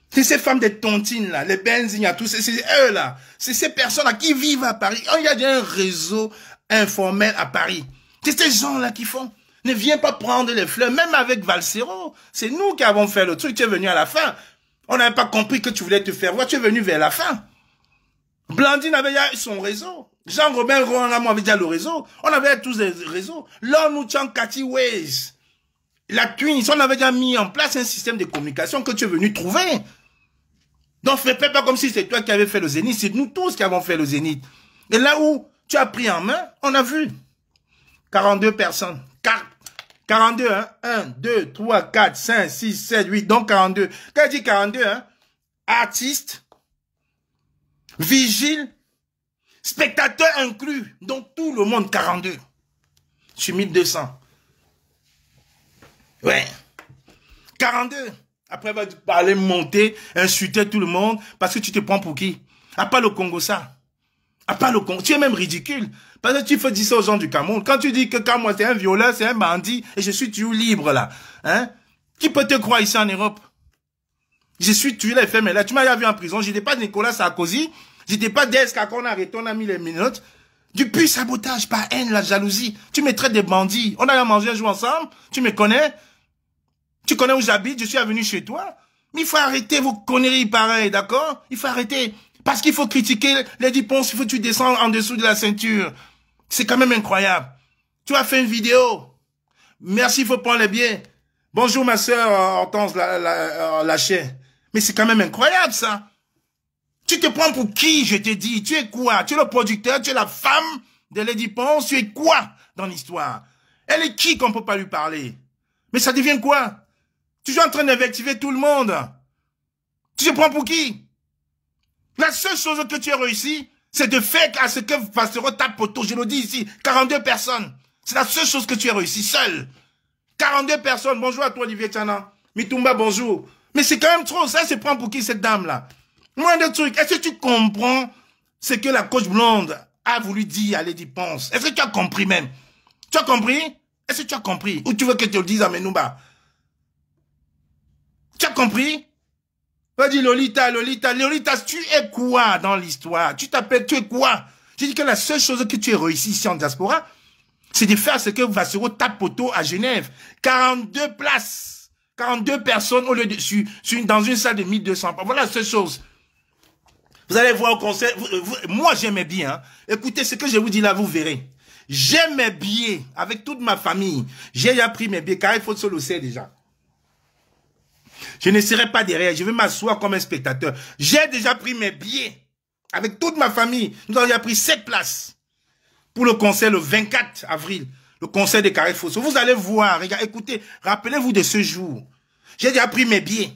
C'est ces femmes des tontines là, les benzines, tous, c'est eux là. C'est ces personnes là qui vivent à Paris. Oh, il y a déjà un réseau informel à Paris. C'est ces gens-là qui font. Ne viens pas prendre les fleurs, même avec Valsero. C'est nous qui avons fait le truc. Tu es venu à la fin. On n'avait pas compris que tu voulais te faire voir. Tu es venu vers la fin. Blandine avait déjà son réseau. Jean-Robin Roland avait déjà le réseau. On avait tous les réseaux. Là, nous tient Cathy Ways. La Twins, on avait déjà mis en place un système de communication que tu es venu trouver. Donc, fais pas comme si c'est toi qui avais fait le Zénith. C'est nous tous qui avons fait le Zénith. Et là où tu as pris en main, on a vu 42 personnes. 42, hein? 1, 2, 3, 4, 5, 6, 7, 8, donc 42. Quand je dis 42, hein? Artistes, vigiles, spectateurs inclus. Donc tout le monde, 42. Sur 1200. Ouais. 42. Après, elle va parler, monter, insulter tout le monde, parce que tu te prends pour qui? À part le Congo, ça. À part le Congo. Tu es même ridicule. Parce que tu fais dire ça aux gens du Cameroun. Quand tu dis que quand moi c'est un violeur, c'est un bandit, et je suis tué libre, là. Hein? Qui peut te croire ici en Europe? Je suis tué, les femmes, là. Tu m'as vu en prison. J'étais pas Nicolas Sarkozy. J'étais pas Deska qu'on a arrêté, on a mis les minutes. Du pur sabotage, par haine, la jalousie. Tu me traites des bandits. On a mangé un jour ensemble. Tu me connais? Tu connais où j'habite? Je suis venu chez toi. Mais il faut arrêter vos conneries pareilles, d'accord? Il faut arrêter. Parce qu'il faut critiquer les Ponce, il faut que tu descends en dessous de la ceinture. C'est quand même incroyable. Tu as fait une vidéo. Merci, il faut prendre les billets. Bonjour ma soeur Hortense Lachet. Mais c'est quand même incroyable ça. Tu te prends pour qui, je te dis? Tu es quoi? Tu es le producteur, tu es la femme de Lady Ponce, tu es quoi dans l'histoire? Elle est qui qu'on ne peut pas lui parler? Mais ça devient quoi? Tu es en train d'invectiver tout le monde. Tu te prends pour qui? La seule chose que tu as réussi, c'est de faire à ce que Pastero tape poteau. Je le dis ici, 42 personnes. C'est la seule chose que tu as réussi, seul. 42 personnes. Bonjour à toi, Olivier Tchana. Mitumba, bonjour. Mais c'est quand même trop. Ça se prend pour qui, cette dame-là? Moins de trucs. Est-ce que tu comprends ce que la coach blonde a voulu dire à Lady Ponce? Est-ce que tu as compris même? Tu as compris? Est-ce que tu as compris? Ou tu veux que je te le dise à Menouba? Tu as compris? Vas-y, Lolita, tu es quoi dans l'histoire? Tu t'appelles, tu es quoi? J'ai dit que la seule chose que tu as réussi ici en diaspora, c'est de faire ce que Vassero tape poteau à Genève. 42 places. 42 personnes au lieu de, dans une salle de 1200. Voilà la seule chose. Vous allez voir au concert. Moi, j'aimais bien. Hein. Écoutez ce que je vous dis là, vous verrez. J'ai mes billets avec toute ma famille. J'ai déjà pris mes billets, car il faut se le sait déjà. Je ne serai pas derrière. Je vais m'asseoir comme un spectateur. J'ai déjà pris mes billets avec toute ma famille. Nous avons déjà pris 7 places pour le concert le 24 avril. Le concert de Carré Fosso. Vous allez voir. Regardez, écoutez, rappelez-vous de ce jour. J'ai déjà pris mes billets.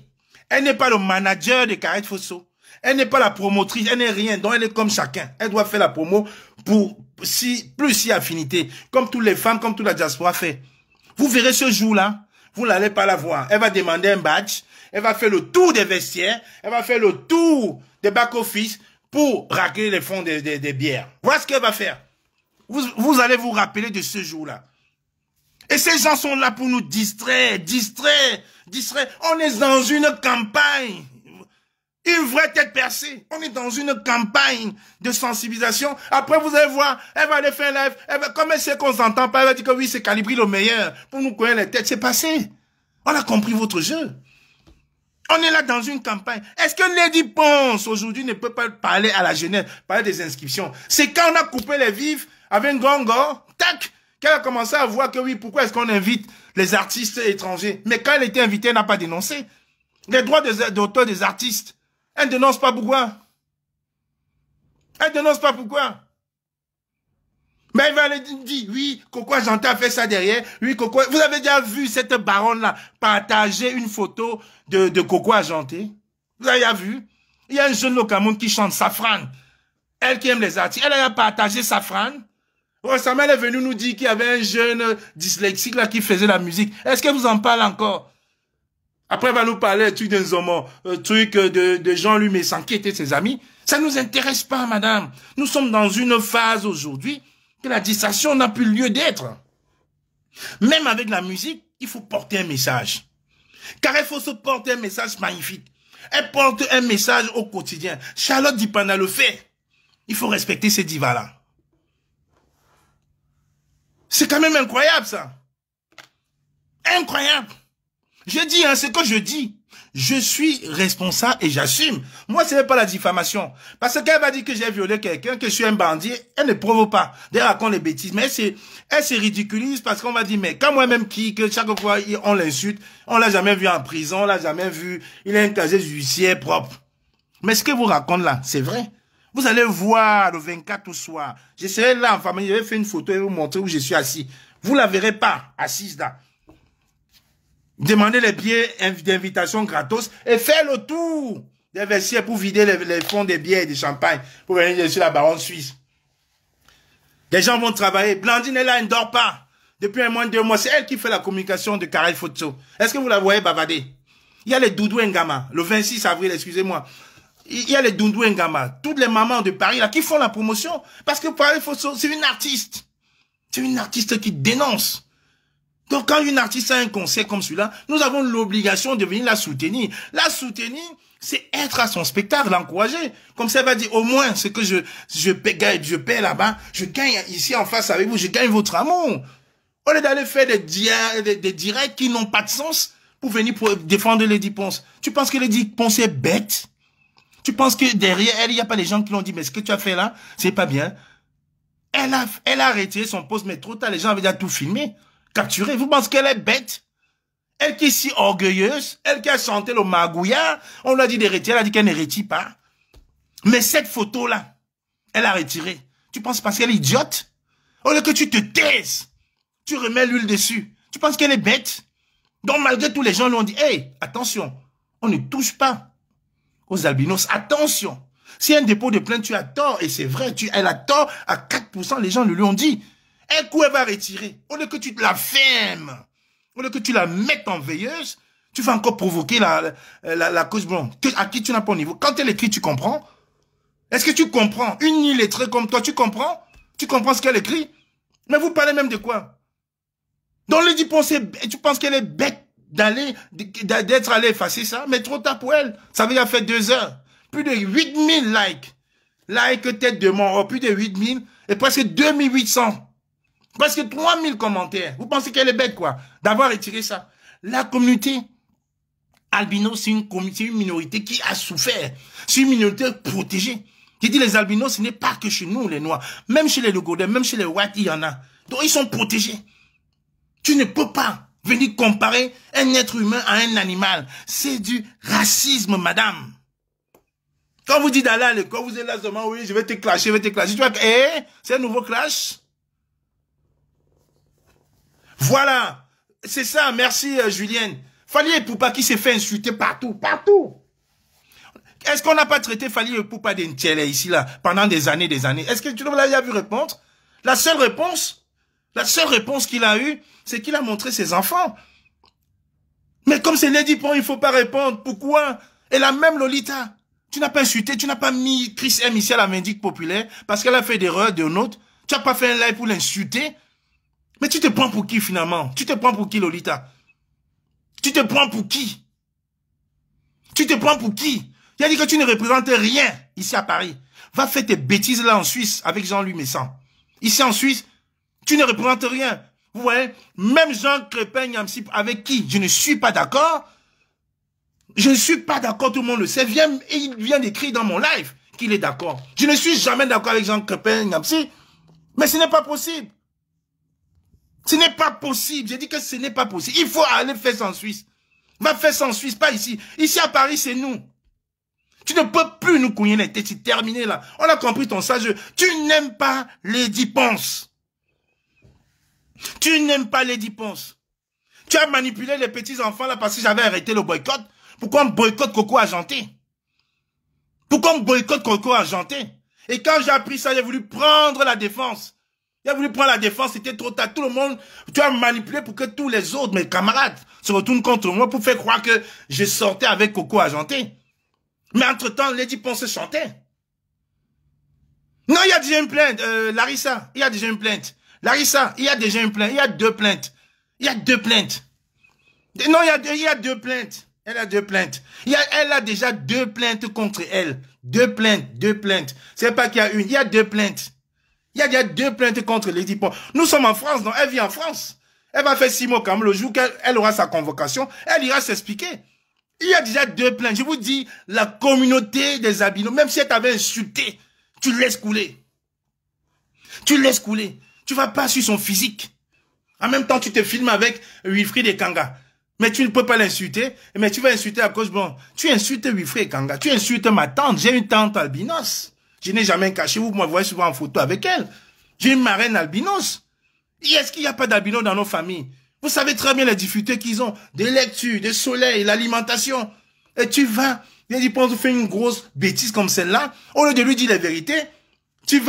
Elle n'est pas le manager de Carré Fosso. Elle n'est pas la promotrice. Elle n'est rien. Donc elle est comme chacun. Elle doit faire la promo pour plus si affinité. Comme toutes les femmes, comme toute la diaspora fait. Vous verrez ce jour-là. Vous n'allez pas la voir. Elle va demander un badge. Elle va faire le tour des vestiaires. Elle va faire le tour des back-office pour racler les fonds des bières. Voilà ce qu'elle va faire. Vous allez vous rappeler de ce jour-là. Et ces gens sont là pour nous distraire. On est dans une campagne. Une vraie tête percée. On est dans une campagne de sensibilisation. Après, vous allez voir, elle va aller faire un live. Comme elle sait qu'on s'entend pas, elle va dire que oui, c'est Calibri le meilleur. Pour nous connaître les têtes, c'est passé. On a compris votre jeu. On est là dans une campagne. Est-ce que Lady Ponce, aujourd'hui, ne peut pas parler à la jeunesse, parler des inscriptions? C'est quand on a coupé les vifs avec Ngongo, tac, qu'elle a commencé à voir que oui, pourquoi est-ce qu'on invite les artistes étrangers? Mais quand elle était invitée, elle n'a pas dénoncé. Les droits d'auteur des artistes. Elle ne dénonce pas pourquoi. Elle ne dénonce pas pourquoi. Mais elle va aller dire, oui, Coco Argenté a fait ça derrière. Oui, Coco, vous avez déjà vu cette baronne-là partager une photo de Coco Argenté? Vous avez déjà vu? Il y a un jeune au Cameroun qui chante Safran. Elle qui aime les artistes. Elle a partagé Safran. Récemment, elle est venue nous dire qu'il y avait un jeune dyslexique là qui faisait la musique. Est-ce que vous en parlez encore? Après, elle va nous parler truc d'un zomo, truc de Jean-Louis Messan qui était ses amis. Ça ne nous intéresse pas, madame. Nous sommes dans une phase aujourd'hui que la distraction n'a plus lieu d'être. Même avec la musique, il faut porter un message. Car il faut se porter un message magnifique. Elle porte un message au quotidien. Charlotte Dipana le fait. Il faut respecter ces divas-là. C'est quand même incroyable, ça. Incroyable. Je dis, hein, ce que je dis. Je suis responsable et j'assume. Moi, ce n'est pas la diffamation. Parce qu'elle va dire que j'ai violé quelqu'un, que je suis un bandit. Elle ne prouve pas. Elle raconte les bêtises. Mais elle se ridiculise parce qu'on va dire, mais quand moi-même que chaque fois on l'insulte, on l'a jamais vu en prison, on l'a jamais vu. Il a un casier judiciaire propre. Mais ce que vous racontez là, c'est vrai. Vous allez voir le 24 au soir. Je serai là en famille. Je vais faire une photo et vous montrer où je suis assis. Vous ne la verrez pas assise là. Demandez les billets d'invitation gratos et faire le tour des vestiaires pour vider les fonds des billets et des champagnes pour venir sur la baronne suisse. Les gens vont travailler. Blandine est là, elle ne dort pas. Depuis un mois, 2 mois, c'est elle qui fait la communication de Carré Fosso. Est-ce que vous la voyez bavader? Il y a les Doudou Ngama, le 26 avril, excusez-moi. Il y a les Doudou Ngama, toutes les mamans de Paris là qui font la promotion. Parce que Carré Fosso, c'est une artiste. C'est une artiste qui dénonce. Donc, quand une artiste a un concert comme celui-là, nous avons l'obligation de venir la soutenir. La soutenir, c'est être à son spectacle, l'encourager. Comme ça, elle va dire, au moins, ce que je paie là-bas, je gagne ici en face avec vous, je gagne votre amour. Au lieu d'aller faire des directs qui n'ont pas de sens pour venir défendre Lady Ponce. Tu penses que Lady Ponce est bête? Tu penses que derrière elle, il n'y a pas les gens qui l'ont dit, mais ce que tu as fait là, c'est pas bien. Elle a retiré son poste, mais trop tard, les gens avaient déjà tout filmé. capturée. Vous pensez qu'elle est bête? Elle qui est si orgueilleuse, elle qui a chanté le magouillard, on lui a dit de retirer, elle a dit qu'elle ne retire pas. Mais cette photo-là, elle a retiré. Tu penses parce qu'elle est idiote? Au lieu que tu te taises, tu remets l'huile dessus. Tu penses qu'elle est bête? Donc malgré tout, les gens lui ont dit, hey, attention, on ne touche pas aux albinos. Attention, si un dépôt de plainte, tu as tort, et c'est vrai, elle a tort à 4%, les gens lui ont dit. Un coup, elle va retirer. Au lieu que tu te la fermes, au lieu que tu la mettes en veilleuse, tu vas encore provoquer la cause blonde, à qui tu n'as pas au niveau. Quand elle écrit, tu comprends? Est-ce que tu comprends? Une illettrée comme toi, tu comprends? Tu comprends ce qu'elle écrit? Mais vous parlez même de quoi? Donc, Lady Ponce, tu penses qu'elle est bête d'être allée effacer ça? Mais trop tard pour elle. Ça veut dire fait 2 heures. Plus de 8000 likes. Like tête de mort. Plus de 8000 et presque 2800. Presque 3000 commentaires. Vous pensez qu'elle est bête, quoi? D'avoir retiré ça. La communauté albino, c'est une minorité qui a souffert. C'est une minorité protégée. J'ai dit les albinos, ce n'est pas que chez nous, les noirs. Même chez les Logodais, même chez les whites, il y en a. Donc, ils sont protégés. Tu ne peux pas venir comparer un être humain à un animal. C'est du racisme, madame. Quand vous dites d'aller à l'école, vous êtes là seulement, oui, je vais te clasher, Tu vois, c'est un nouveau clash. Voilà. C'est ça, merci Julienne. Fali Epupa qui s'est fait insulter partout. Est-ce qu'on n'a pas traité Fali Epupa d'Entiele ici, là, pendant des années? Est-ce que tu l'as vu répondre? La seule réponse qu'il a eue, c'est qu'il a montré ses enfants. Mais comme c'est Lady Pon, il ne faut pas répondre. Pourquoi? Et la même Lolita, tu n'as pas insulté, tu n'as pas mis Chris M ici à la Vindicte populaire parce qu'elle a fait des erreurs de nôtre. Tu n'as pas fait un live pour l'insulter. Mais tu te prends pour qui finalement? Tu te prends pour qui, Lolita? Tu te prends pour qui? Il a dit que tu ne représentes rien ici à Paris. Va faire tes bêtises là en Suisse avec Jean-Louis Messan. Ici en Suisse, tu ne représentes rien. Vous voyez, même Jean Crépin Yamsi, avec qui je ne suis pas d'accord. Je ne suis pas d'accord, tout le monde le sait. Il vient d'écrire dans mon live qu'il est d'accord. Je ne suis jamais d'accord avec Jean Crépin Yamsi. Mais ce n'est pas possible. Ce n'est pas possible. J'ai dit que ce n'est pas possible. Il faut aller faire ça en Suisse. Va faire ça en Suisse, pas ici. Ici à Paris, c'est nous. Tu ne peux plus nous cogner les têtes. C'est terminé là. On a compris ton sage. Tu n'aimes pas Lady Ponce. Tu n'aimes pas Lady Ponce. Tu as manipulé les petits enfants là parce que j'avais arrêté le boycott. Pourquoi on boycotte Coco Argenté? Et quand j'ai appris ça, j'ai voulu prendre la défense. C'était trop tard. Tout le monde, tu as manipulé pour que tous les autres, mes camarades, se retournent contre moi pour faire croire que je sortais avec Coco Argenté. Mais entre-temps, Lady Ponce chantait. Non, il y a déjà une plainte. Larissa, il y a déjà une plainte. Larissa, il y a déjà une plainte. Il y a 2 plaintes. Non, il y a 2 plaintes. Elle a 2 plaintes. Elle a déjà 2 plaintes contre elle. 2 plaintes. C'est pas qu'il y a une. Il y a 2 plaintes. Il y a déjà 2 plaintes contre Lady Ponce. Nous sommes en France, non? Elle vit en France. Elle va faire 6 mois quand même. Le jour qu'elle aura sa convocation, elle ira s'expliquer. Il y a déjà 2 plaintes. Je vous dis, la communauté des albinos, même si elle t'avait insulté, tu laisses couler. Tu vas pas sur son physique. En même temps, tu te filmes avec Wilfried et Kanga. Mais tu ne peux pas l'insulter. Mais tu vas insulter à cause bon. Tu insultes Wilfried et Kanga. Tu insultes ma tante. J'ai une tante albinos. Je n'ai jamais caché. Vous me voyez souvent en photo avec elle. J'ai une marraine albinos. Est-ce qu'il n'y a pas d'albinos dans nos familles? Vous savez très bien les difficultés qu'ils ont. Des lectures, des soleils, l'alimentation. Et tu vas, il pense tu fais une grosse bêtise comme celle-là. Au lieu de lui dire la vérité, tu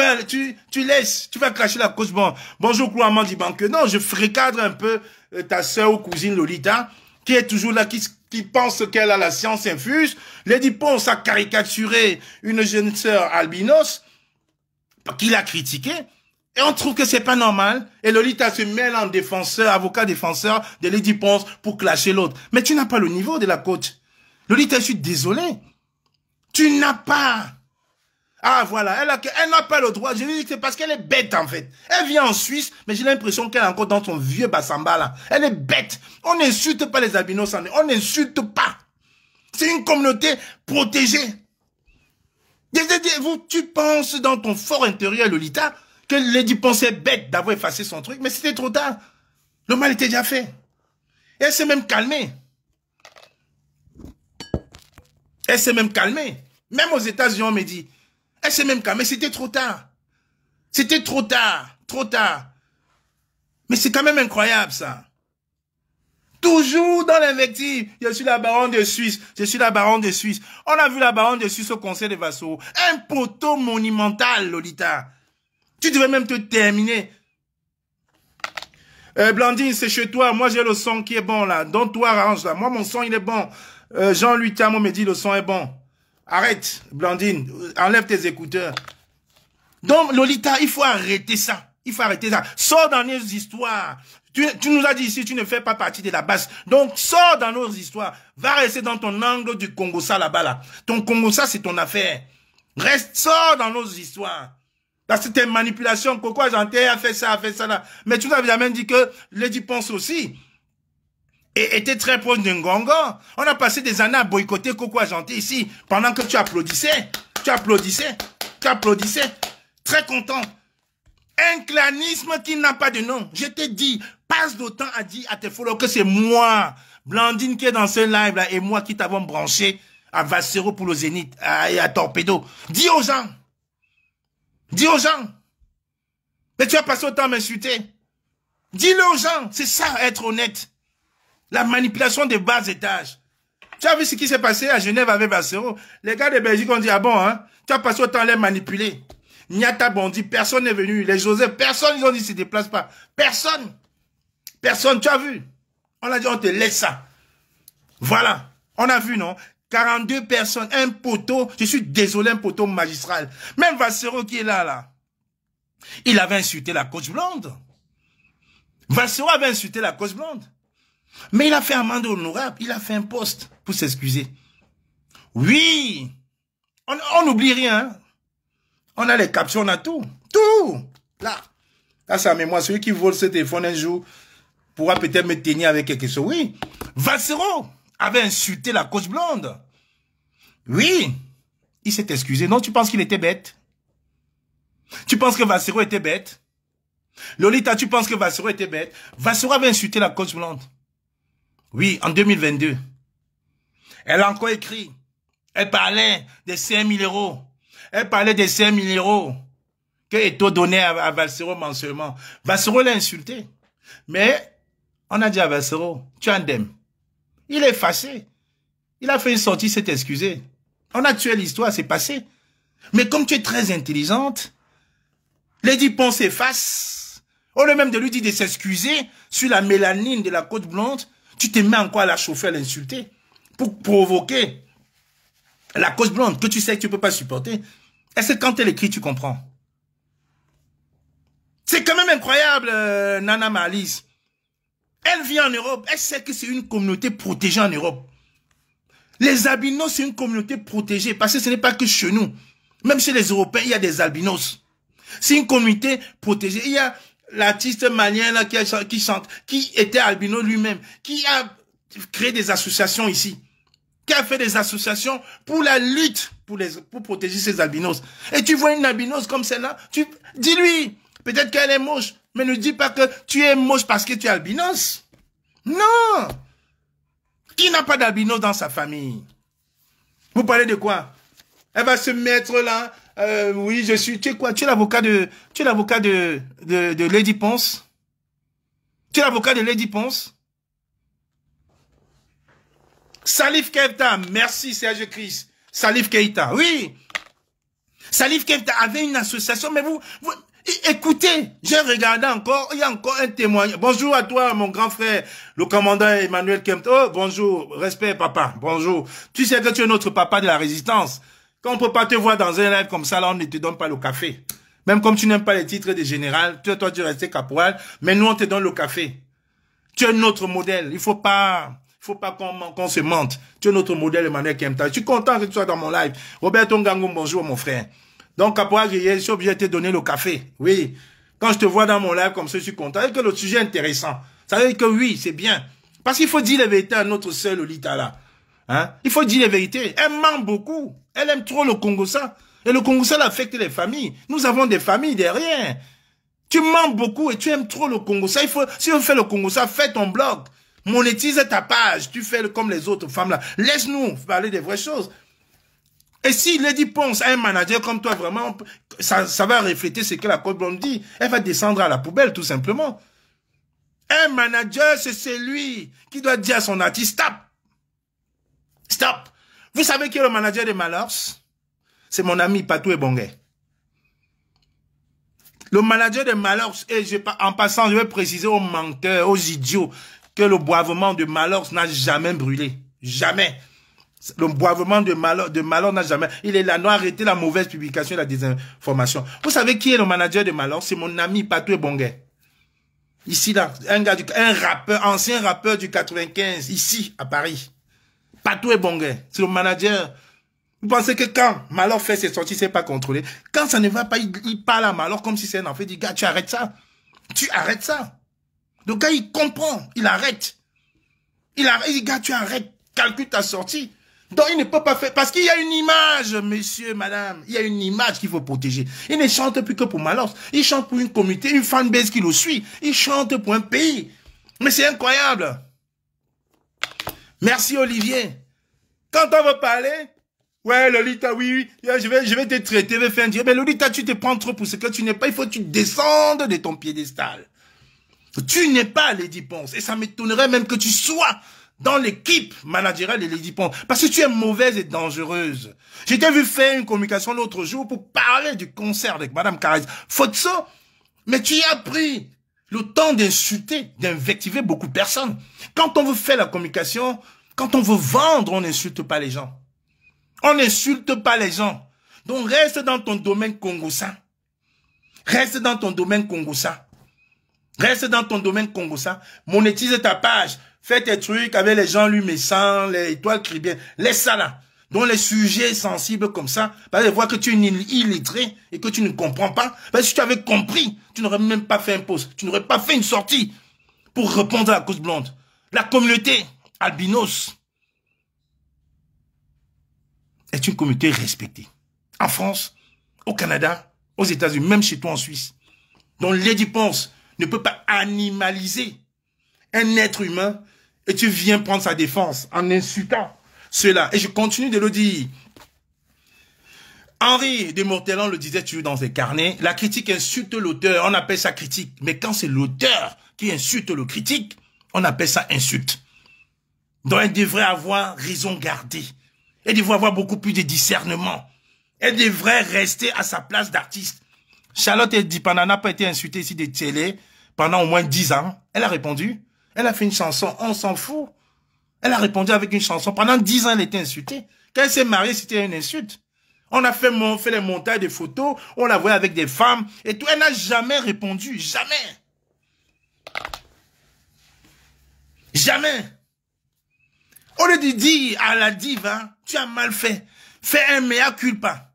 laisses, tu vas cracher la cause. Bon, bonjour, Kouaman dit que non, je recadre un peu ta sœur ou cousine Lolita, qui est toujours là, qui pense qu'elle a la science infuse. Lady Ponce a caricaturé une jeune sœur albinos, qui l'a critiqué. Et on trouve que c'est pas normal. Et Lolita se mêle en défenseur, avocat défenseur de Lady Ponce pour clasher l'autre. Mais tu n'as pas le niveau de la coach. Lolita, je suis désolé. Tu n'as pas. Ah voilà, elle n'a pas le droit. Je lui dis que c'est parce qu'elle est bête en fait. Elle vient en Suisse, mais j'ai l'impression qu'elle est encore dans son vieux bassamba là. Elle est bête. On n'insulte pas les albinos, on n'insulte pas. C'est une communauté protégée. Tu penses dans ton fort intérieur, Lolita, que Lady Ponce est bête d'avoir effacé son truc, mais c'était trop tard. Le mal était déjà fait. Et elle s'est même calmée. Elle s'est même calmée. Même aux États-Unis, on me dit. Elle s'est même calmée. C'était trop tard. C'était trop tard. Trop tard. Mais c'est quand même incroyable, ça. Toujours dans l'invective. Je suis la baronne de Suisse. Je suis la baronne de Suisse. On a vu la baronne de Suisse au conseil de Vassoro. Un poteau monumental, Lolita. Tu devais même te terminer. Blandine, c'est chez toi. Moi, j'ai le son qui est bon, là. Donc, toi, arrange, là. Moi, mon son, il est bon. Jean-Louis Tamo me dit, le son est bon. Arrête, Blandine. Enlève tes écouteurs. Donc, Lolita, il faut arrêter ça. Il faut arrêter ça. Sors dans nos histoires. Tu nous as dit ici, tu ne fais pas partie de la base. Donc, sors dans nos histoires. Va rester dans ton angle du Congo-ça là-bas, là. Ton Congo-ça, c'est ton affaire. Reste, sors dans nos histoires. Là, c'était une manipulation. Pourquoi Janté a fait ça, là. Mais tu n'avais jamais dit que Lady Ponce aussi était très proche de Ngongo. On a passé des années à boycotter Coco Janté ici, pendant que tu applaudissais. Tu applaudissais. Très content. Un clanisme qui n'a pas de nom. Je t'ai dit, passe le temps à dire à tes followers que c'est moi, Blandine, qui est dans ce live là, et moi qui t'avons branché à Vassero pour le Zénith, et à Torpedo. Dis aux gens. Dis aux gens. Mais tu as passé autant à m'insulter. Dis-le aux gens. C'est ça, être honnête. La manipulation des bas étages. Tu as vu ce qui s'est passé à Genève avec Vassero? Les gars de Belgique ont dit, ah bon, hein? Tu as passé autant à les manipuler. Niata Bondi, personne n'est venu. Les Joseph, personne, ils ont dit, ne se déplace pas. Personne. Personne, tu as vu? On a dit, on te laisse ça. Voilà. On a vu, non? 42 personnes, un poteau, je suis désolé, un poteau magistral. Même Vassero qui est là. Il avait insulté la coach blonde. Vassero avait insulté la coach blonde. Mais il a fait amende honorable. Il a fait un poste pour s'excuser. Oui. On n'oublie rien. On a les captions, on a tout. Tout. Là, c'est à mémoire. Celui qui vole ce téléphone un jour pourra peut-être me tenir avec quelque chose. Oui. Vassero avait insulté la coach blonde. Oui. Il s'est excusé. Non, tu penses qu'il était bête? Tu penses que Vassero était bête? Lolita, tu penses que Vassero était bête? Vassero avait insulté la coach blonde. Oui, en 2022. Elle a encore écrit. Elle parlait des 5 000 euros. Elle parlait des 5 000 euros que Eto donnait à Vassero mensuellement. Vassero l'a insulté. Mais on a dit à Vassero, tu es indemne. Il est fâché. Il a fait une sortie, s'est excusé. On a tué l'histoire, c'est passé. Mais comme tu es très intelligente, Lady Ponce s'efface. Au lieu même de lui dire de s'excuser sur la mélanine de la côte blonde, tu te mets encore à la chauffer, à l'insulter. Pour provoquer la côte blonde que tu sais que tu ne peux pas supporter. Est-ce que quand elle écrit, tu comprends? C'est quand même incroyable, Nana Malice. Elle vit en Europe. Elle sait que c'est une communauté protégée en Europe. Les albinos, c'est une communauté protégée. Parce que ce n'est pas que chez nous. Même chez les Européens, il y a des albinos. C'est une communauté protégée. Il y a l'artiste malien là, qui chante, qui était albino lui-même, qui a créé des associations ici. Qui a fait des associations pour la lutte, pour protéger ces albinos. Et tu vois une albinos comme celle-là, tu dis-lui, peut-être qu'elle est moche, mais ne dis pas que tu es moche parce que tu es albinos. Non! Qui n'a pas d'albinos dans sa famille? Vous parlez de quoi? Elle va se mettre là, oui, je suis, tu es quoi? Tu es l'avocat de Lady Ponce? Tu es l'avocat de Lady Ponce? Salif Keita, merci Serge Christ. Salif Keita, oui. Salif Keita avait une association, mais vous écoutez, j'ai regardé encore, il y a encore un témoignage. Bonjour à toi, mon grand frère, le commandant Emmanuel Kempta. Oh, bonjour, respect papa, bonjour. Tu sais que tu es notre papa de la résistance. Quand on ne peut pas te voir dans un live comme ça, là, on ne te donne pas le café. Même comme tu n'aimes pas les titres de général, toi tu restes caporal, mais nous on te donne le café. Tu es notre modèle, il faut pas qu'on se mente. Tu es notre modèle, Emmanuel Kempta. Je suis content que tu sois dans mon live. Roberto Ngangou, bonjour mon frère. Donc, Caporal, je suis obligé de te donner le café. Oui. Quand je te vois dans mon live comme ça, je suis content. Et que le sujet est intéressant. Ça veut dire que oui, c'est bien. Parce qu'il faut dire la vérité à notre sœur Lolita là. Hein? Il faut dire la vérité. Elle ment beaucoup. Elle aime trop le Congo ça. Et le Congo ça affecte les familles. Nous avons des familles derrière. Tu mens beaucoup et tu aimes trop le Congo. Ça, si on fait le Congo, ça, fais ton blog. Monétise ta page. Tu fais comme les autres femmes là. Laisse-nous parler des vraies choses. Et si Lady Ponce a un manager comme toi, vraiment, ça va refléter ce que la Côte Blonde dit. Elle va descendre à la poubelle, tout simplement. Un manager, c'est celui qui doit dire à son artiste, stop. Stop. Vous savez qui est le manager de Malors? C'est mon ami Patou Ebongue. Le manager de Malors, et en passant, je vais préciser aux menteurs, aux idiots, que le boivement de Malors n'a jamais brûlé. Jamais. Le boivement de Malors n'a jamais. Il est là, nous arrêter la mauvaise publication et la désinformation. Vous savez qui est le manager de Malors? C'est mon ami Patou Ebongue. Ici, là, un rappeur, ancien rappeur du 95, ici, à Paris. Patou Ebongue, c'est le manager. Vous pensez que quand Malors fait ses sorties, c'est pas contrôlé. Quand ça ne va pas, il parle à Malors comme si c'est un enfant. Il dit, gars, tu arrêtes ça. Tu arrêtes ça. Le gars, il comprend. Il arrête. Il dit, gars, tu arrêtes. Calcule ta sortie. Donc, il ne peut pas faire... Parce qu'il y a une image, monsieur, madame. Il y a une image qu'il faut protéger. Il ne chante plus que pour Malors. Il chante pour une communauté, une fanbase qui le suit. Il chante pour un pays. Mais c'est incroyable. Merci, Olivier. Quand on veut parler... Ouais, Lolita, oui, je vais te traiter, je vais faire un dire. Mais Lolita, tu te prends trop pour ce que tu n'es pas. Il faut que tu descendes de ton piédestal. Tu n'es pas Lady Ponce. Et ça m'étonnerait même que tu sois dans l'équipe managériale de Lady Ponce. Parce que tu es mauvaise et dangereuse. J'ai t'ai vu faire une communication l'autre jour pour parler du concert avec Madame Carrez. Fotso, mais tu y as pris le temps d'insulter, d'invectiver beaucoup de personnes. Quand on veut faire la communication, quand on veut vendre, on n'insulte pas les gens. On n'insulte pas les gens. Donc reste dans ton domaine congoussa. Reste dans ton domaine congoussa. Reste dans ton domaine congoussa. Monétise ta page. Fais tes trucs avec les gens lumescents, les étoiles qui bien. Laisse ça là. Donc les sujets sensibles comme ça, parce que voir que tu es illettré et que tu ne comprends pas. Parce que si tu avais compris, tu n'aurais même pas fait un post. Tu n'aurais pas fait une sortie pour répondre à la cause blonde. La communauté albinos est une communauté respectée. En France, au Canada, aux États-Unis, même chez toi en Suisse. Donc Lady Ponce ne peut pas animaliser un être humain et tu viens prendre sa défense en insultant cela. Et je continue de le dire. Henri de Mortellan le disait toujours dans ses carnets, la critique insulte l'auteur, on appelle ça critique. Mais quand c'est l'auteur qui insulte le critique, on appelle ça insulte. Donc elle devrait avoir raison gardée. Elle devrait avoir beaucoup plus de discernement. Elle devrait rester à sa place d'artiste. Charlotte Dipana n'a pas été insultée ici de télé pendant au moins 10 ans. Elle a répondu. Elle a fait une chanson. On s'en fout. Elle a répondu avec une chanson. Pendant 10 ans, elle était insultée. Quand elle s'est mariée, c'était une insulte. On a fait les montages de photos. On la voyait avec des femmes et tout. Elle n'a jamais répondu. Jamais. Jamais. Au lieu de dire à la diva, hein, tu as mal fait. Fais un mea culpa.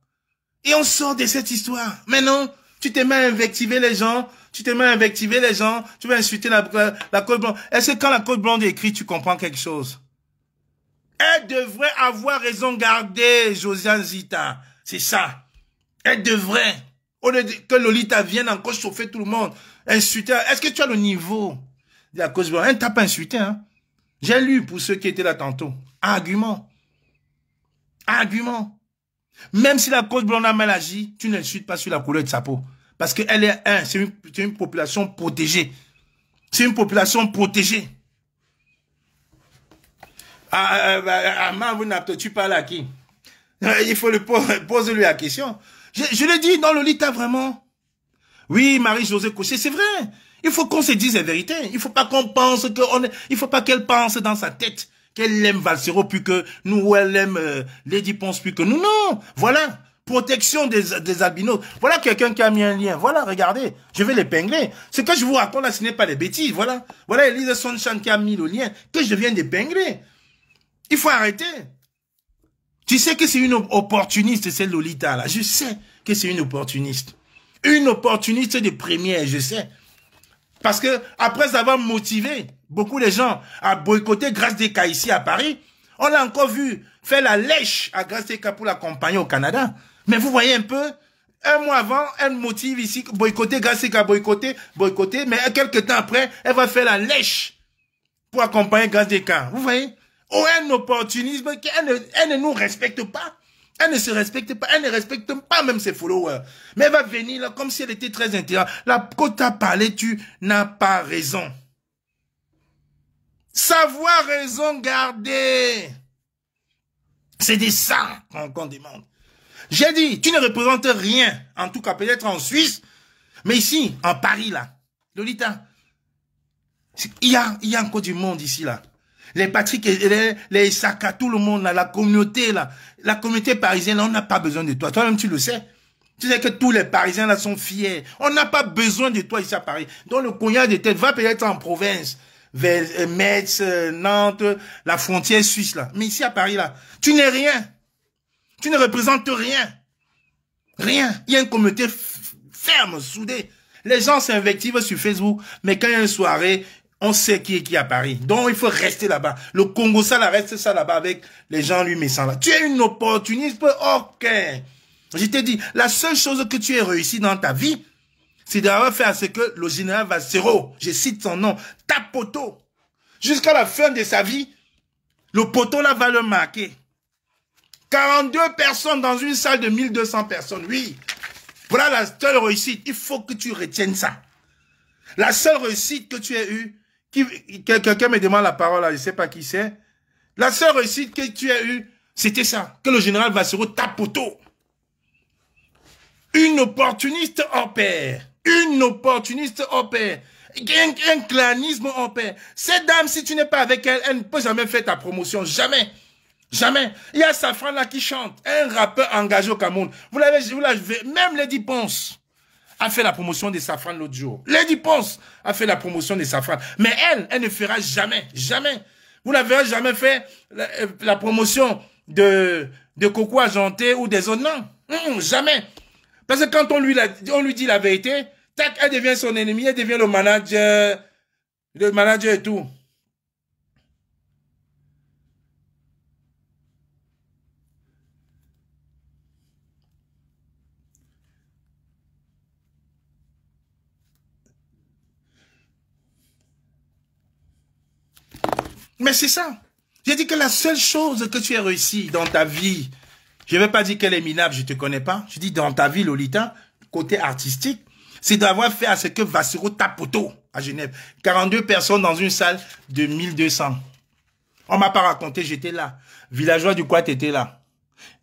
Et on sort de cette histoire. Mais non, tu te mets à invectiver les gens. Tu vas insulter la Côte Blonde. Est-ce que quand la Côte Blonde écrit, tu comprends quelque chose? Elle devrait avoir raison gardée, Josiane Zita. C'est ça. Elle devrait. Au lieu que Lolita vienne encore chauffer tout le monde. Insulter. Est-ce que tu as le niveau de la Côte Blonde? Elle ne t'a pas insulté, hein? J'ai lu pour ceux qui étaient là tantôt. Argument. Argument. Même si la Côte Blonde a mal agi, tu n'insultes pas sur la couleur de sa peau. Parce qu'elle est c'est une population protégée. C'est une population protégée. Tu parles à qui? Il faut poser lui la question. Je le dis dans Lolita vraiment. Oui, Marie-Josée Cochet, c'est vrai. Il faut qu'on se dise la vérité. Il faut pas qu'on pense il faut pas qu'elle pense dans sa tête qu'elle aime Valsero plus que nous, ou elle aime Lady Ponce plus que nous. Non, voilà. Protection des albinos. Voilà quelqu'un qui a mis un lien. Voilà, regardez. Je vais l'épingler. Ce que je vous raconte là, ce n'est pas des bêtises. Voilà. Voilà Elise Sonchan qui a mis le lien que je viens d'épingler. Il faut arrêter. Tu sais que c'est une opportuniste, c'est Lolita là. Je sais que c'est une opportuniste. Une opportuniste de première, je sais. Parce que après avoir motivé beaucoup de gens à boycotter Grâce des cas ici à Paris, on l'a encore vu faire la lèche à Grâce des cas pour l'accompagner au Canada. Mais vous voyez un peu, Un mois avant, elle motive ici, boycotter, Gassika boycotter, mais quelques temps après, elle va faire la lèche pour accompagner Gassika. Vous voyez? Oh, un opportunisme, elle ne nous respecte pas. Elle ne se respecte pas, elle ne respecte pas même ses followers. Mais elle va venir là comme si elle était très intéressante. Là, quand tu as parlé, tu n'as pas raison. Savoir raison garder. C'est de ça qu'on demande. J'ai dit, tu ne représentes rien. En tout cas, peut-être en Suisse. Mais ici, en Paris, là. Lolita. Il y a encore du monde ici, là. Les Patrick, les Saka, tout le monde, là, la communauté, là. La communauté parisienne, là, on n'a pas besoin de toi. Toi-même, tu le sais. Tu sais que tous les Parisiens, là, sont fiers. On n'a pas besoin de toi ici à Paris. Donc, le cognac de tête va peut-être en province. Vers Metz, Nantes, la frontière suisse, là. Mais ici à Paris, là, tu n'es rien. Tu ne représentes rien. Rien. Il y a une communauté ferme, soudée. Les gens s'invectivent sur Facebook, mais quand il y a une soirée, on sait qui est qui à Paris. Donc, il faut rester là-bas. Le Congo, ça, là, reste ça là-bas avec les gens lui mettant là. Tu es une opportuniste, ok. Je t'ai dit, la seule chose que tu aies réussi dans ta vie, c'est d'avoir fait à ce que le général Vassero, je cite son nom, ta poteau, jusqu'à la fin de sa vie, le poteau là va le marquer. 42 personnes dans une salle de 1200 personnes, oui. Voilà la seule réussite. Il faut que tu retiennes ça. La seule réussite que tu as eue, quelqu'un me demande la parole là, je ne sais pas qui c'est. La seule réussite que tu as eue, c'était ça, que le général Vassero tape poteau. Une opportuniste hors pair. Une opportuniste hors pair. Un clanisme hors pair. Cette dame, si tu n'es pas avec elle, elle ne peut jamais faire ta promotion. Jamais. Jamais. Il y a Safran là qui chante. Un rappeur engagé au Cameroun. Vous l'avez vu. Même Lady Ponce a fait la promotion de Safran l'autre jour. Lady Ponce a fait la promotion de Safran. Mais elle ne fera jamais. Jamais. Vous ne verrez jamais faire la promotion de Coco Argenté ou des autres. Non. Jamais. Parce que quand on lui dit la vérité, tac, elle devient son ennemi, elle devient le manager et tout. Mais c'est ça. J'ai dit que la seule chose que tu as réussi dans ta vie, je ne vais pas dire qu'elle est minable, je ne te connais pas. Je dis dans ta vie, Lolita, côté artistique, c'est d'avoir fait à ce que Vassero tape poteau à Genève. 42 personnes dans une salle de 1200. On ne m'a pas raconté, j'étais là. Villageois du Quat était là.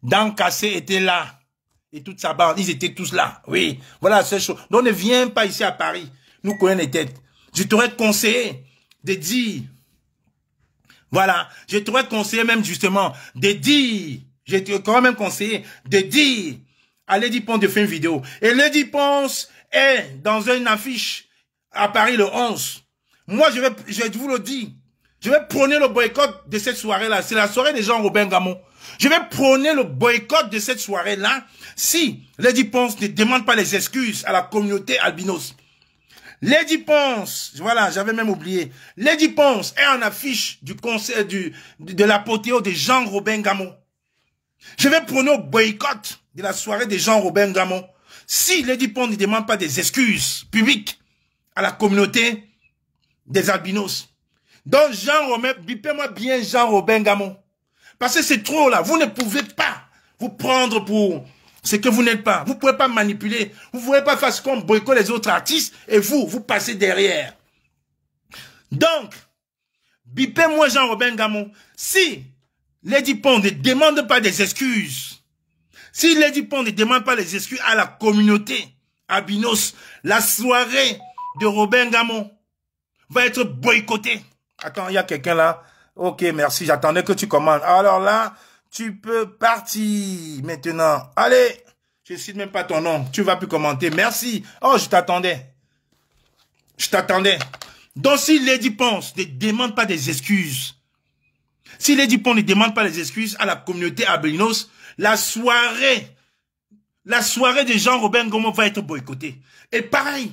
Dan Cassé était là. Et toute sa bande, ils étaient tous là. Oui, voilà la seule chose. Donc ne viens pas ici à Paris. Nous connaissons les têtes. Je t'aurais conseillé de dire... Voilà, je t'aurais conseillé même justement de dire... Je t'aurais même conseillé de dire à Lady Ponce de faire une vidéo. Et Lady Ponce est dans une affiche à Paris le 11. Moi, je vous le dis, je vais prôner le boycott de cette soirée-là. C'est la soirée des Jean-Robert Gamon. Je vais prôner le boycott de cette soirée-là si Lady Ponce ne demande pas les excuses à la communauté albinos. Lady Ponce, voilà, j'avais même oublié. Lady Ponce est en affiche du concert de l'apothéose de Jean-Robert Gamon. Je vais prôner le boycott de la soirée de Jean-Robert Gamon si Lady Ponce ne demande pas des excuses publiques à la communauté des albinos. Donc Jean-Robert, bipez-moi bien Jean-Robert Gamon. Parce que c'est trop là, vous ne pouvez pas vous prendre pour ce que vous n'êtes pas. Vous ne pouvez pas manipuler, vous ne pouvez pas faire ce qu'on boycotte les autres artistes et vous passez derrière. Donc, bipez-moi Jean-Robert Gamon. Si Lady Ponce ne demande pas des excuses, si Lady Ponce ne demande pas les excuses à la communauté albinos, la soirée de Robert Gamon va être boycottée. Attends, il y a quelqu'un là. Ok, merci, j'attendais que tu commandes. Alors là, tu peux partir maintenant. Allez, je ne cite même pas ton nom. Tu ne vas plus commenter. Merci. Oh, je t'attendais. Je t'attendais. Donc, si Lady Ponce ne demande pas des excuses, si Lady Ponce ne demande pas les excuses à la communauté albinos, la soirée de Jean-Robert Gamon va être boycottée. Et pareil,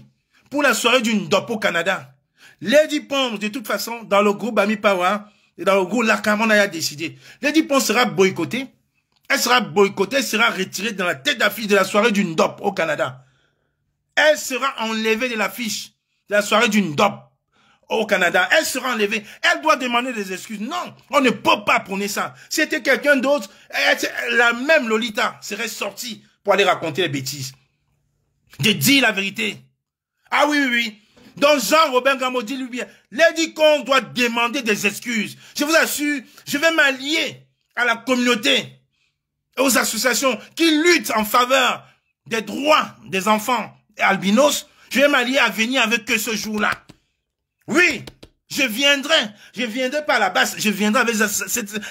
pour la soirée d'une Dopo Canada, Lady Ponce, de toute façon, dans le groupe Ami Power, et dans le groupe Lakam, on a décidé. Lady Ponce sera boycottée Elle sera boycottée, elle sera retirée dans la tête d'affiche de la soirée d'une dope au Canada. Elle sera enlevée de l'affiche de la soirée d'une dope au Canada. Elle sera enlevée. Elle doit demander des excuses. Non, on ne peut pas prôner ça. Si c'était quelqu'un d'autre, la même Lolita serait sortie pour aller raconter les bêtises. De dire la vérité. Ah oui, oui, oui. Donc Jean-Robert Gamot dit lui bien, Lady Kong doit demander des excuses. Je vous assure, je vais m'allier à la communauté et aux associations qui luttent en faveur des droits des enfants et albinos. Je vais m'allier à venir avec eux ce jour-là. Oui, je viendrai pas à la base, je viendrai avec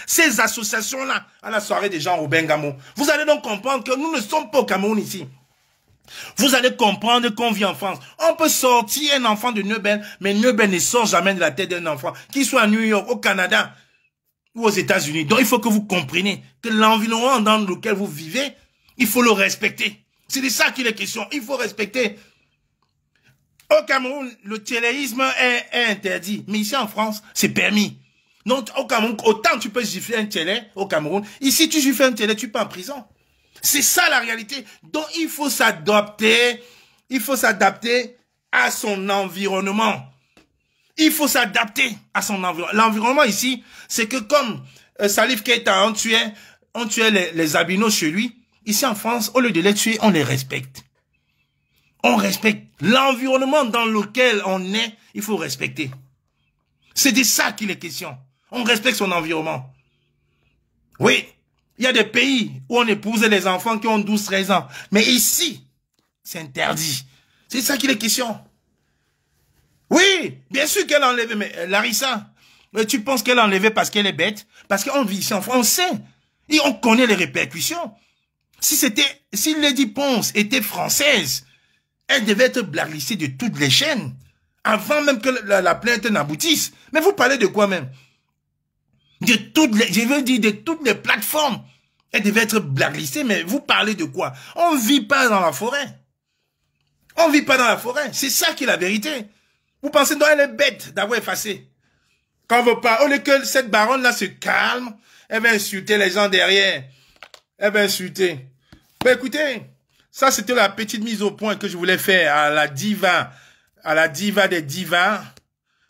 ces associations-là à la soirée des Jean-Robert Gamot. Vous allez donc comprendre que nous ne sommes pas au Cameroun ici. Vous allez comprendre qu'on vit en France. On peut sortir un enfant de Neubel, mais Neubel ne sort jamais de la tête d'un enfant, qu'il soit à New York, au Canada ou aux États-Unis. Donc il faut que vous compreniez que l'environnement dans lequel vous vivez, il faut le respecter. C'est de ça qu'il est question. Il faut respecter. Au Cameroun, le téléisme est interdit. Mais ici en France, c'est permis. Donc au Cameroun, autant tu peux gifler un télé au Cameroun. Ici, tu gifles un télé, tu peux en prison. C'est ça la réalité. Donc il faut s'adapter. Il faut s'adapter à son environnement. Il faut s'adapter à son environnement. L'environnement ici, c'est que comme Salif Keita, on tuait les albinos chez lui. Ici en France, au lieu de les tuer, on les respecte. On respecte l'environnement dans lequel on est, il faut respecter. C'est de ça qu'il est question. On respecte son environnement. Oui, il y a des pays où on épouse les enfants qui ont 12-13 ans. Mais ici, c'est interdit. C'est ça qu'il est question. Oui, bien sûr qu'elle a enlevé, mais Larissa, tu penses qu'elle a enlevé parce qu'elle est bête? Parce qu'on vit ici en France, on sait. Et on connaît les répercussions. Si Lady Ponce était française, elle devait être blacklistée de toutes les chaînes, avant même que la plainte n'aboutisse. Mais vous parlez de quoi même? Je veux dire de toutes les plateformes. Elle devait être blacklistée, mais vous parlez de quoi? On ne vit pas dans la forêt. On ne vit pas dans la forêt. C'est ça qui est la vérité. Vous pensez qu'elle est bête d'avoir effacé. Quand on veut pas, au lieu que cette baronne-là se calme, elle va insulter les gens derrière. Elle va insulter. Ben écoutez, ça c'était la petite mise au point que je voulais faire à la diva des divas,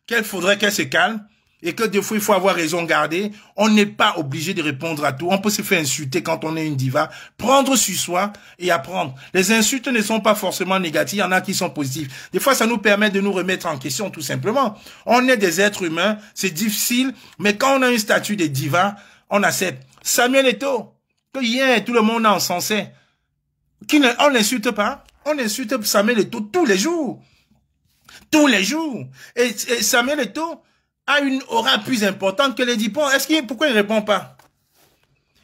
qu'il faudrait qu'elle se calme et que des fois il faut avoir raison gardée. On n'est pas obligé de répondre à tout. On peut se faire insulter quand on est une diva, prendre sur soi et apprendre. Les insultes ne sont pas forcément négatives, il y en a qui sont positifs. Des fois ça nous permet de nous remettre en question tout simplement. On est des êtres humains, c'est difficile, mais quand on a un statut de diva, on accepte. Samuel Eto'o, que hier tout le monde a encensé. On n'insulte pas. On insulte Samuel Eto'o tous les jours. Tous les jours. Et Samuel Eto'o a une aura plus importante que Lady Ponce. Pourquoi il ne répond pas?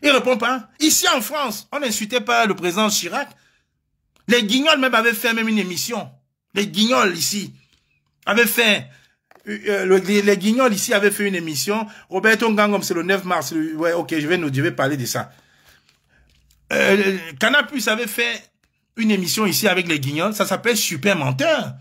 Il ne répond pas. Ici en France, on n'insultait pas le président Chirac. Les Guignols même avaient fait même une émission. Les Guignols ici avaient fait... les Guignols ici avaient fait une émission. Roberto Ngangom, c'est le 9 mars. Ouais, ok, je vais parler de ça. Canal+ avait fait une émission ici avec les Guignols, ça s'appelle Super Menteur,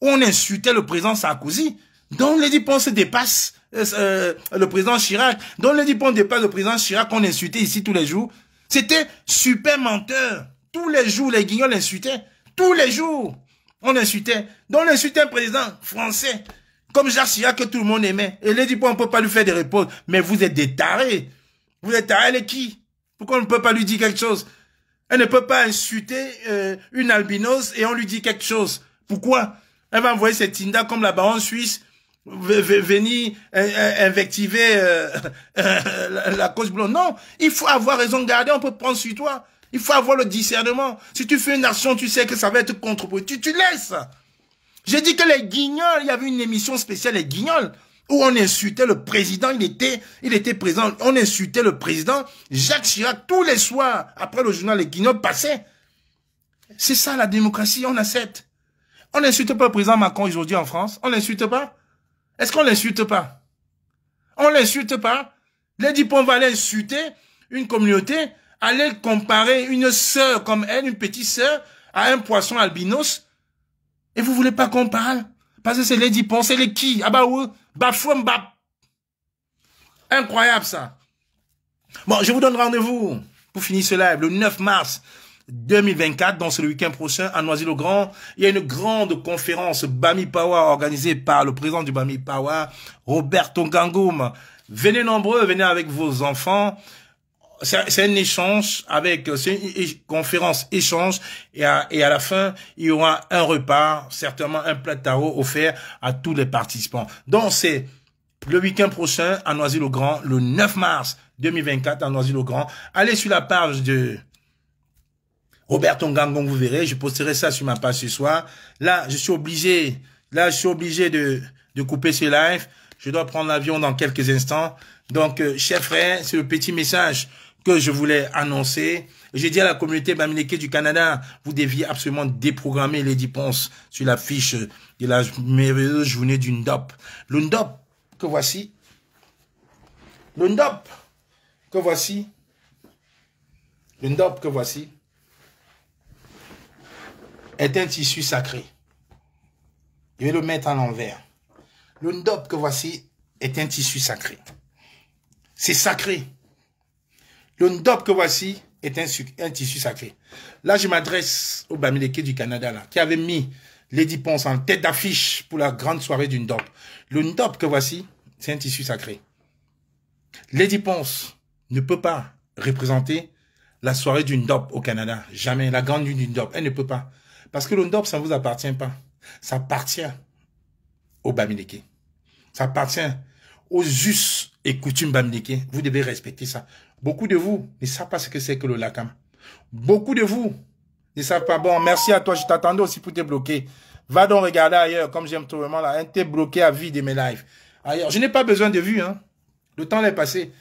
où on insultait le président Sarkozy, dont Lady Ponce dépasse le président Chirac, dont Lady Ponce dépasse le président Chirac, qu'on insultait ici tous les jours. C'était Super Menteur. Tous les jours, les Guignols insultaient. Tous les jours, on insultait. Donc on insultait un président français, comme Jacques Chirac, que tout le monde aimait. Et Lady Ponce, on ne peut pas lui faire des réponses. Mais vous êtes des tarés. Vous êtes tarés, elle est qui? Pourquoi on ne peut pas lui dire quelque chose? Elle ne peut pas insulter une albinos et on lui dit quelque chose. Pourquoi? Elle va envoyer cette Tinda comme la baronne suisse venir invectiver la cause blonde. Non, il faut avoir raison de garder, on peut prendre sur toi. Il faut avoir le discernement. Si tu fais une action, tu sais que ça va être contre-productif. Tu laisses. J'ai dit que les Guignols, il y avait une émission spéciale, les Guignols, où on insultait le président, il était présent, on insultait le président, Jacques Chirac, tous les soirs, après le journal, les Guignols passaient. C'est ça la démocratie, on accepte. On n'insulte pas le président Macron aujourd'hui en France, on l'insulte pas. Est-ce qu'on l'insulte pas? On l'insulte pas. Lady Ponce va aller insulter une communauté, aller comparer une sœur comme elle, une petite sœur, à un poisson albinos, et vous voulez pas qu'on parle? Parce que c'est Lady Ponce, elle est qui? Ah bah oui, Bafouamba. Incroyable ça. Bon, je vous donne rendez-vous pour finir ce live, le 9 mars 2024, donc c'est le week-end prochain, à Noisy-le-Grand, il y a une grande conférence Bami Power organisée par le président du Bami Power, Roberto Gangoum. Venez nombreux, venez avec vos enfants. C'est un échange c'est une conférence échange et à la fin, il y aura un repas, certainement un plat de taro offert à tous les participants. Donc c'est le week-end prochain à Noisy-le-Grand, le 9 mars 2024 à Noisy-le-Grand. Allez sur la page de Roberto Gangoum, vous verrez, je posterai ça sur ma page ce soir. Là, je suis obligé de couper ce live. Je dois prendre l'avion dans quelques instants. Donc, chers frères, c'est le petit message que je voulais annoncer. J'ai dit à la communauté Bamileke du Canada, vous deviez absolument déprogrammer Lady Ponce sur la fiche de la merveilleuse journée du Ndop. Le Ndop que voici. Le Ndop que voici. Le Ndop que voici est un tissu sacré. Je vais le mettre à l'envers. Le Ndop que voici est un tissu sacré. C'est sacré. Le Ndop que voici est un tissu sacré. Là, je m'adresse au Bamileke du Canada, là, qui avait mis Lady Ponce en tête d'affiche pour la grande soirée du Ndop. Le Ndop que voici, c'est un tissu sacré. Lady Ponce ne peut pas représenter la soirée du Ndop au Canada. Jamais. La grande nuit du Ndop. Elle ne peut pas. Parce que le Ndop, ça ne vous appartient pas. Ça appartient au Bamileke. Ça appartient aux us et coutumes Bamileke. Vous devez respecter ça. Beaucoup de vous ne savent pas ce que c'est que le Lakam. Beaucoup de vous ne savent pas. Bon, merci à toi. Je t'attendais aussi pour te bloquer. Va donc regarder ailleurs, comme j'aime tout vraiment là. T'es bloqué à vie de mes lives. Ailleurs. Je n'ai pas besoin de vues. Hein. Le temps est passé.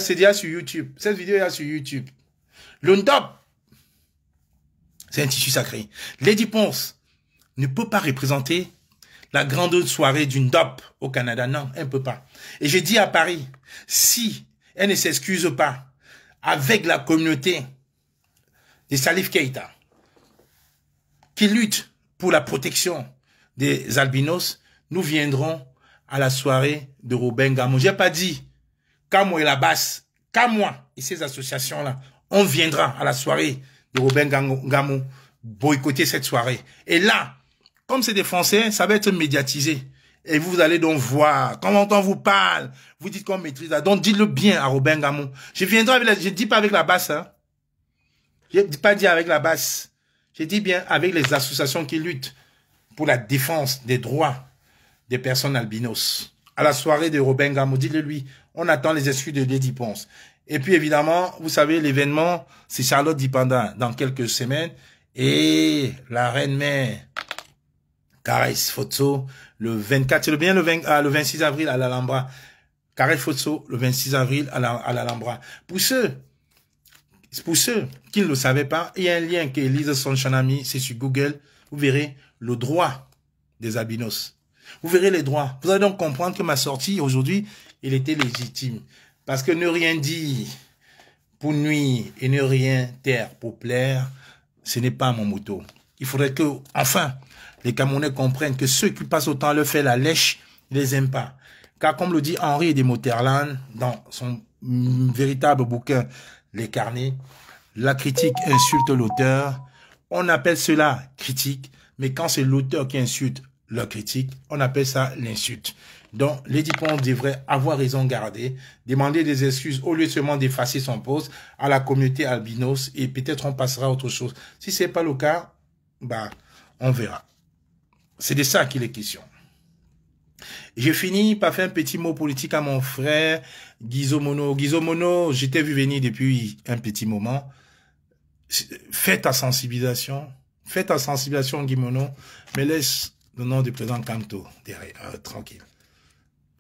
C'est déjà sur YouTube. Cette vidéo est là sur YouTube. Le Ndop, c'est un tissu sacré. Lady Ponce ne peut pas représenter la grande soirée du Ndop au Canada. Non, elle ne peut pas. Et j'ai dit à Paris, si elle ne s'excuse pas avec la communauté de Salif Keita, qui lutte pour la protection des albinos, nous viendrons à la soirée de Robin Gamou. Je n'ai pas dit Kamo et la basse, Kamoa et ces associations-là, on viendra à la soirée de Robin Gamou boycotter cette soirée. Et là, comme c'est des Français, ça va être médiatisé. Et vous allez donc voir, quand on vous parle, vous dites qu'on maîtrise ça. Donc dites-le bien à Robin Gamou. Je viendrai avec je dis pas avec la basse, hein. Je dis pas dire avec la basse. Je dis bien avec les associations qui luttent pour la défense des droits des personnes albinos. À la soirée de Robin Gamou, dites-le lui. On attend les excuses de Lady Ponce. Et puis évidemment, vous savez, l'événement, c'est Charlotte Dipanda dans quelques semaines. Et la reine mère Caresse Fotso, le 24, c'est bien le 26 avril à l'Alhambra. Caresse Fotso, le 26 avril à l'Alhambra. Pour ceux qui ne le savaient pas, il y a un lien que Elise Sonchanami, c'est sur Google. Vous verrez le droit des albinos. Vous verrez les droits. Vous allez donc comprendre que ma sortie aujourd'hui, elle était légitime. Parce que ne rien dire pour nuire et ne rien taire pour plaire, ce n'est pas mon motto. Il faudrait que, enfin, les Camerounais comprennent que ceux qui passent autant à leur faire la lèche, ils les aiment pas. Car comme le dit Henri de Moterland dans son véritable bouquin Les Carnets, la critique insulte l'auteur. On appelle cela critique, mais quand c'est l'auteur qui insulte la critique, on appelle ça l'insulte. Donc, Lady Ponce devrait avoir raison gardée, demander des excuses au lieu seulement d'effacer son poste à la communauté albinos et peut-être on passera à autre chose. Si ce n'est pas le cas, bah, on verra. C'est de ça qu'il est question. Je finis par faire un petit mot politique à mon frère Guizot Mono. Guizot Mono, je t'ai vu venir depuis un petit moment. Fais ta sensibilisation. Fais ta sensibilisation, Guy Mono, mais laisse le nom du président Kamto derrière, tranquille.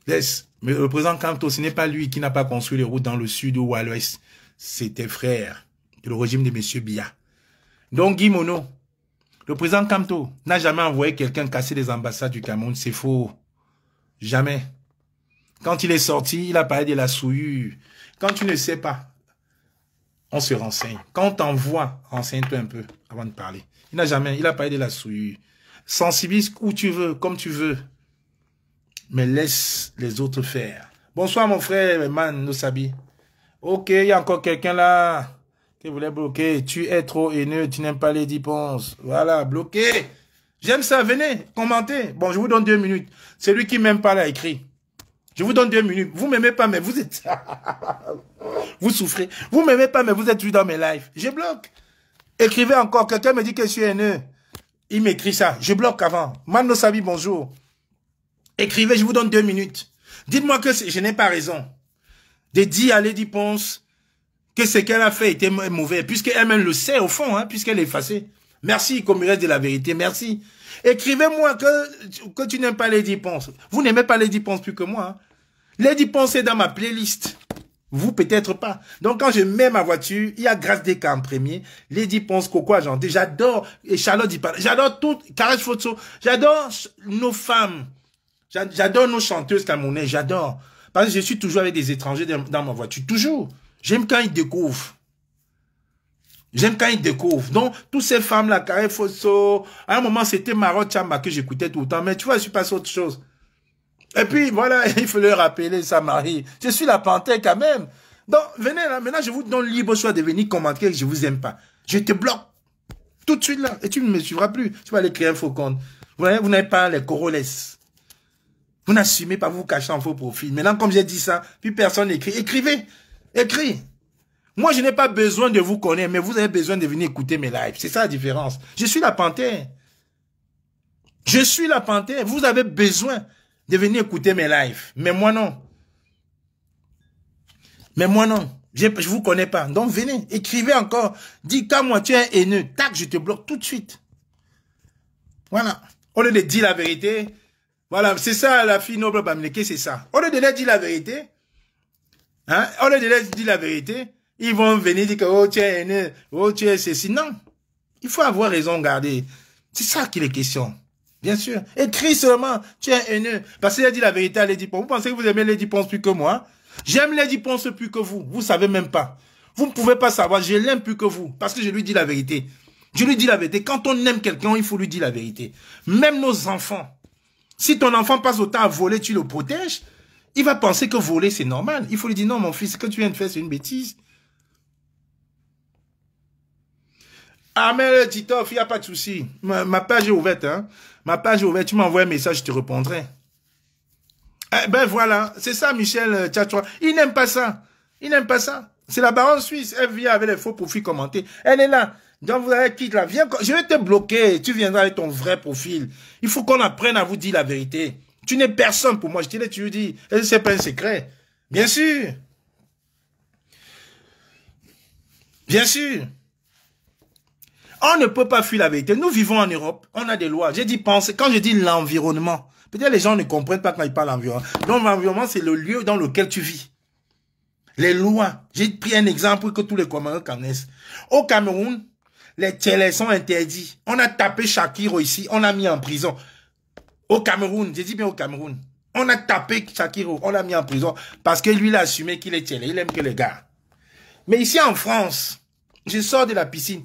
Laisse. Mais le président Kamto, ce n'est pas lui qui n'a pas construit les routes dans le sud ou à l'ouest. C'est tes frères de le régime de M. Biya. Donc, Guy Mono, le président Kamto n'a jamais envoyé quelqu'un casser les ambassades du Cameroun. C'est faux. Jamais. Quand il est sorti, il a parlé de la souillure. Quand tu ne sais pas, on se renseigne. Quand on t'envoie, renseigne-toi un peu avant de parler. Il a parlé de la souillure. Sensibilise où tu veux, comme tu veux. Mais laisse les autres faire. Bonsoir mon frère, Man Nosabi. Ok, il y a encore quelqu'un là. Qui voulait bloquer. Tu es trop haineux, tu n'aimes pas Lady Ponce. Voilà, bloqué. J'aime ça, venez, commentez. Bon, je vous donne 2 minutes. Celui qui m'aime pas l'a écrit. Je vous donne 2 minutes. Vous m'aimez pas, mais vous êtes... vous souffrez. Vous m'aimez pas, mais vous êtes toujours dans mes lives. Je bloque. Écrivez encore. Quelqu'un me dit que je suis haineux. Il m'écrit ça. Je bloque avant. Mano Sabi, bonjour. Écrivez, je vous donne 2 minutes. Dites-moi que je n'ai pas raison de dire à Lady Ponce que ce qu'elle a fait était mauvais, puisqu'elle-même le sait au fond, hein, puisqu'elle est effacée. Merci, comme il reste de la vérité, merci. Écrivez-moi que tu n'aimes pas Lady Ponce. Vous n'aimez pas Lady Ponce plus que moi. Hein. Lady Ponce est dans ma playlist. Vous, peut-être pas. Donc, quand je mets ma voiture, il y a Grâce Desca en premier, Lady Ponce, Coco Agenté. J'adore, et Charlotte Dipala. J'adore tout, Carrage Photo. J'adore nos femmes. J'adore nos chanteuses camerounaises. J'adore. Parce que je suis toujours avec des étrangers dans ma voiture. Toujours. J'aime quand ils découvrent. J'aime quand ils découvrent. Donc, toutes ces femmes-là, Carré Fosso, à un moment, c'était Marot Chamba que j'écoutais tout le temps. Mais tu vois, je suis passé à autre chose. Et puis, voilà, il faut leur rappeler, ça m'arrive. Je suis la panthère quand même. Donc, venez là. Maintenant, je vous donne libre choix de venir commenter que je vous aime pas. Je te bloque. Tout de suite là. Et tu ne me suivras plus. Tu vas aller créer un faux compte. Vous n'avez pas les corolles. Vous n'assumez pas, vous cachez en faux profil. Maintenant, comme j'ai dit ça, puis personne n'écrit. Écrivez. Écris. Moi, je n'ai pas besoin de vous connaître, mais vous avez besoin de venir écouter mes lives. C'est ça la différence. Je suis la panthère. Je suis la panthère. Vous avez besoin de venir écouter mes lives. Mais moi, non. Mais moi, non. Je ne vous connais pas. Donc, venez. Écrivez encore. Dis qu'à moi, tu es un haineux. Tac, je te bloque tout de suite. Voilà. Au lieu de dire la vérité. Voilà. C'est ça, la fille noble Bamileke, c'est ça. Au lieu de leur dire la vérité. Hein? Au lieu de leur dire la vérité. Ils vont venir dire que, oh, tu es haineux, oh, tu es ceci. Non. Il faut avoir raison garder. C'est ça qu'il est question. Bien sûr. Écris seulement, tu es haineux. Parce qu'il a dit la vérité à Lady Ponce. Vous pensez que vous aimez Lady Ponce plus que moi? J'aime Lady Ponce plus que vous. Vous savez même pas. Vous ne pouvez pas savoir. Je l'aime plus que vous. Parce que je lui dis la vérité. Je lui dis la vérité. Quand on aime quelqu'un, il faut lui dire la vérité. Même nos enfants. Si ton enfant passe autant à voler, tu le protèges. Il va penser que voler, c'est normal. Il faut lui dire, non, mon fils, ce que tu viens de faire, c'est une bêtise. Ah, mais Titoff, il n'y a pas de souci. Ma page est ouverte, hein. Ma page est ouverte. Tu m'envoies un message, je te répondrai. Eh ben voilà. C'est ça, Michel Tchatchoua. Il n'aime pas ça. Il n'aime pas ça. C'est la baronne suisse. Elle vient avec les faux profils commentés. Elle est là. Donc vous avez qui là? Viens, je vais te bloquer. Tu viendras avec ton vrai profil. Il faut qu'on apprenne à vous dire la vérité. Tu n'es personne pour moi. Je te l'ai toujours dit. Et c'est pas un secret. Bien sûr. Bien sûr. On ne peut pas fuir la vérité. Nous vivons en Europe. On a des lois. J'ai dit penser. Quand je dis l'environnement, peut-être les gens ne comprennent pas quand ils parlent d'environnement. Donc l'environnement, c'est le lieu dans lequel tu vis. Les lois. J'ai pris un exemple que tous les Camerounais connaissent. Au Cameroun, les télés sont interdits. On a tapé Shakiro ici. On l'a mis en prison. Au Cameroun. J'ai dit bien au Cameroun. On a tapé Shakiro. On l'a mis en prison parce que lui, il a assumé qu'il est télé. Il aime que les gars. Mais ici en France, je sors de la piscine.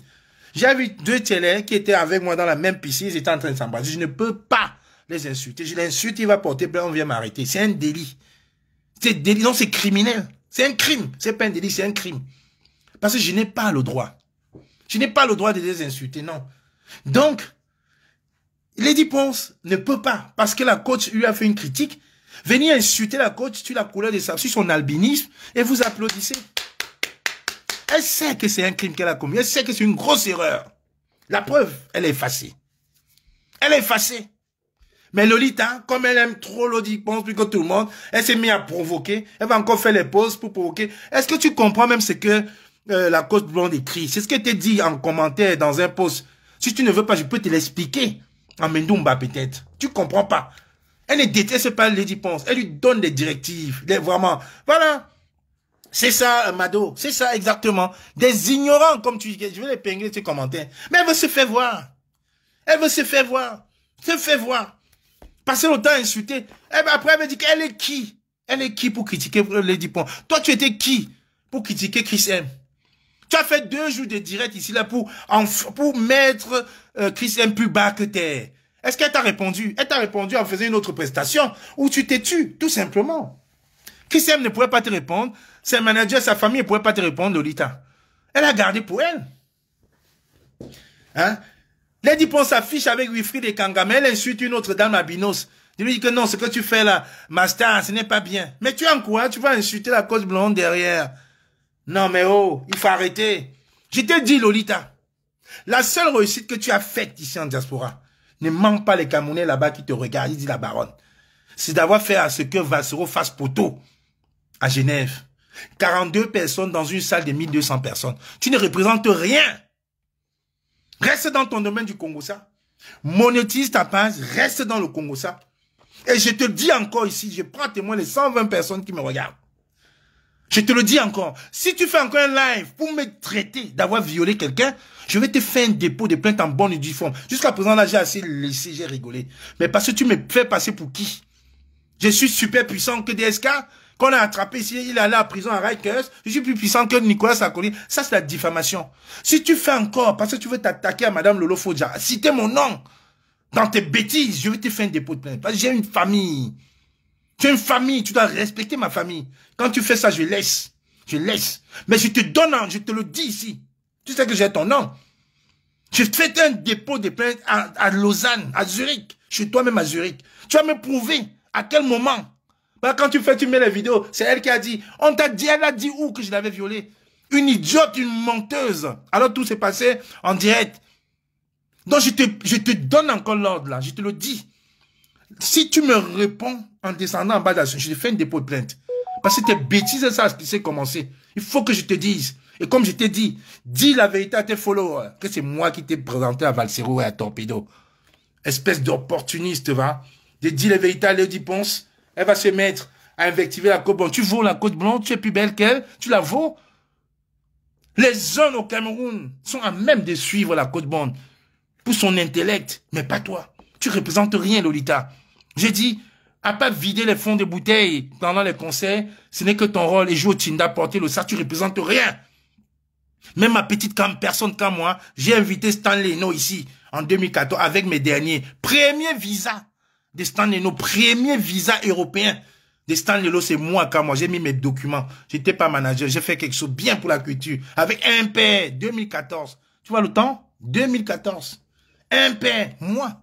J'ai vu 2 télés qui étaient avec moi dans la même piscine. Ils étaient en train de s'embrasser. Je ne peux pas les insulter. Je l'insulte, il va porter plainte, on vient m'arrêter. C'est un délit. C'est délit. Non, c'est criminel. C'est un crime. C'est pas un délit, c'est un crime. Parce que je n'ai pas le droit. Je n'ai pas le droit de les insulter, non. Donc, Lady Ponce ne peut pas, parce que la coach lui a fait une critique, venir insulter la coach sur la couleur de sa, sur son albinisme, et vous applaudissez. Elle sait que c'est un crime qu'elle a commis. Elle sait que c'est une grosse erreur. La preuve, elle est effacée. Elle est effacée. Mais Lolita, comme elle aime trop Lady Ponce plus que tout le monde, elle s'est mise à provoquer. Elle va encore faire les pauses pour provoquer. Est-ce que tu comprends même ce que la cause blonde écrit? C'est ce qu'elle t'a dit en commentaire dans un post. Si tu ne veux pas, je peux te l'expliquer. En Mendoumba peut-être. Tu comprends pas. Elle ne déteste pas Lady Ponce. Elle lui donne des directives. Vraiment. Voilà. C'est ça, Mado. C'est ça, exactement. Des ignorants, comme tu dis. Je vais les pingler tes commentaires. Mais elle veut se faire voir. Elle veut se faire voir. Se fait voir. Passer le temps à insulter. Et ben après, elle me dit qu'elle est qui? Elle est qui pour critiquer Lady Ponce? Toi, tu étais qui pour critiquer Chris M? Tu as fait 2 jours de direct ici, là, pour mettre Chris M plus bas que terre. Est-ce qu'elle t'a répondu? Elle t'a répondu en faisant une autre prestation où tu t'es tu, tout simplement. Chris M ne pouvait pas te répondre. Ses managers, sa famille ne pouvait pas te répondre, Lolita. Elle a gardé pour elle. Hein? Lady Pons s'affiche avec Wilfried et Kangame. Elle insulte une autre dame à Binos. Je lui dis que non, ce que tu fais là, Master, ce n'est pas bien. Mais tu en quoi? Tu vas insulter la cause blonde derrière. Non, mais oh, il faut arrêter. Je te dis, Lolita, la seule réussite que tu as faite ici en diaspora, ne manque pas les Camerounais là-bas qui te regardent, il dit la baronne. C'est d'avoir fait à ce que Valsero fasse poteau à Genève. 42 personnes dans une salle de 1200 personnes. Tu ne représentes rien. Reste dans ton domaine du Congo, ça. Monétise ta page, reste dans le Congo, ça. Et je te le dis encore ici, je prends témoin les 120 personnes qui me regardent. Je te le dis encore. Si tu fais encore un live pour me traiter d'avoir violé quelqu'un, je vais te faire un dépôt de plainte en bonne et due forme. Jusqu'à présent, là, j'ai assez laissé, j'ai rigolé. Mais parce que tu me fais passer pour qui? Je suis super puissant que DSK. Qu'on a attrapé ici, il est allé à la prison à Rikers. Je suis plus puissant que Nicolas Sarkozy. Ça, c'est la diffamation. Si tu fais encore, parce que tu veux t'attaquer à Madame Lolo Fodja, citez mon nom dans tes bêtises, je vais te faire un dépôt de plainte. Parce que j'ai une famille. Tu as une famille, tu dois respecter ma famille. Quand tu fais ça, je laisse. Je laisse. Mais je te donne, je te le dis ici. Tu sais que j'ai ton nom. Je fais un dépôt de plainte à Lausanne, à Zurich. Chez toi-même à Zurich. Tu vas me prouver à quel moment. Bah, quand tu mets les vidéos, c'est elle qui a dit. On t'a dit, elle a dit où que je l'avais violée? Une idiote, une menteuse. Alors tout s'est passé en direct. Donc je te donne encore l'ordre là, je te le dis. Si tu me réponds en descendant en bas de la je te fais un dépôt de plainte. Parce que tes bêtises, ça c'est commencé. Il faut que je te dise. Et comme je t'ai dit, dis la vérité à tes followers. Que c'est moi qui t'ai présenté à Valsero et à Torpedo. Espèce d'opportuniste, va. Je dis la vérité à Lady Pons. Elle va se mettre à invectiver la côte blonde. Tu vaux la côte blonde, tu es plus belle qu'elle, tu la vaux. Les jeunes au Cameroun sont à même de suivre la côte blonde pour son intellect, mais pas toi. Tu représentes rien, Lolita. J'ai dit, à pas vider les fonds de bouteilles pendant les concerts, ce n'est que ton rôle et jouer au Tinda, porter le sac, tu représentes rien. Même ma petite personne comme moi, j'ai invité Stan Leno ici en 2014 avec mes derniers premiers visas. De Stan Leno, premier visa européen de Stan Leno, c'est moi quand moi, j'ai mis mes documents. J'étais pas manager, j'ai fait quelque chose bien pour la culture. Avec un père, 2014. Tu vois le temps? 2014. Un père, moi.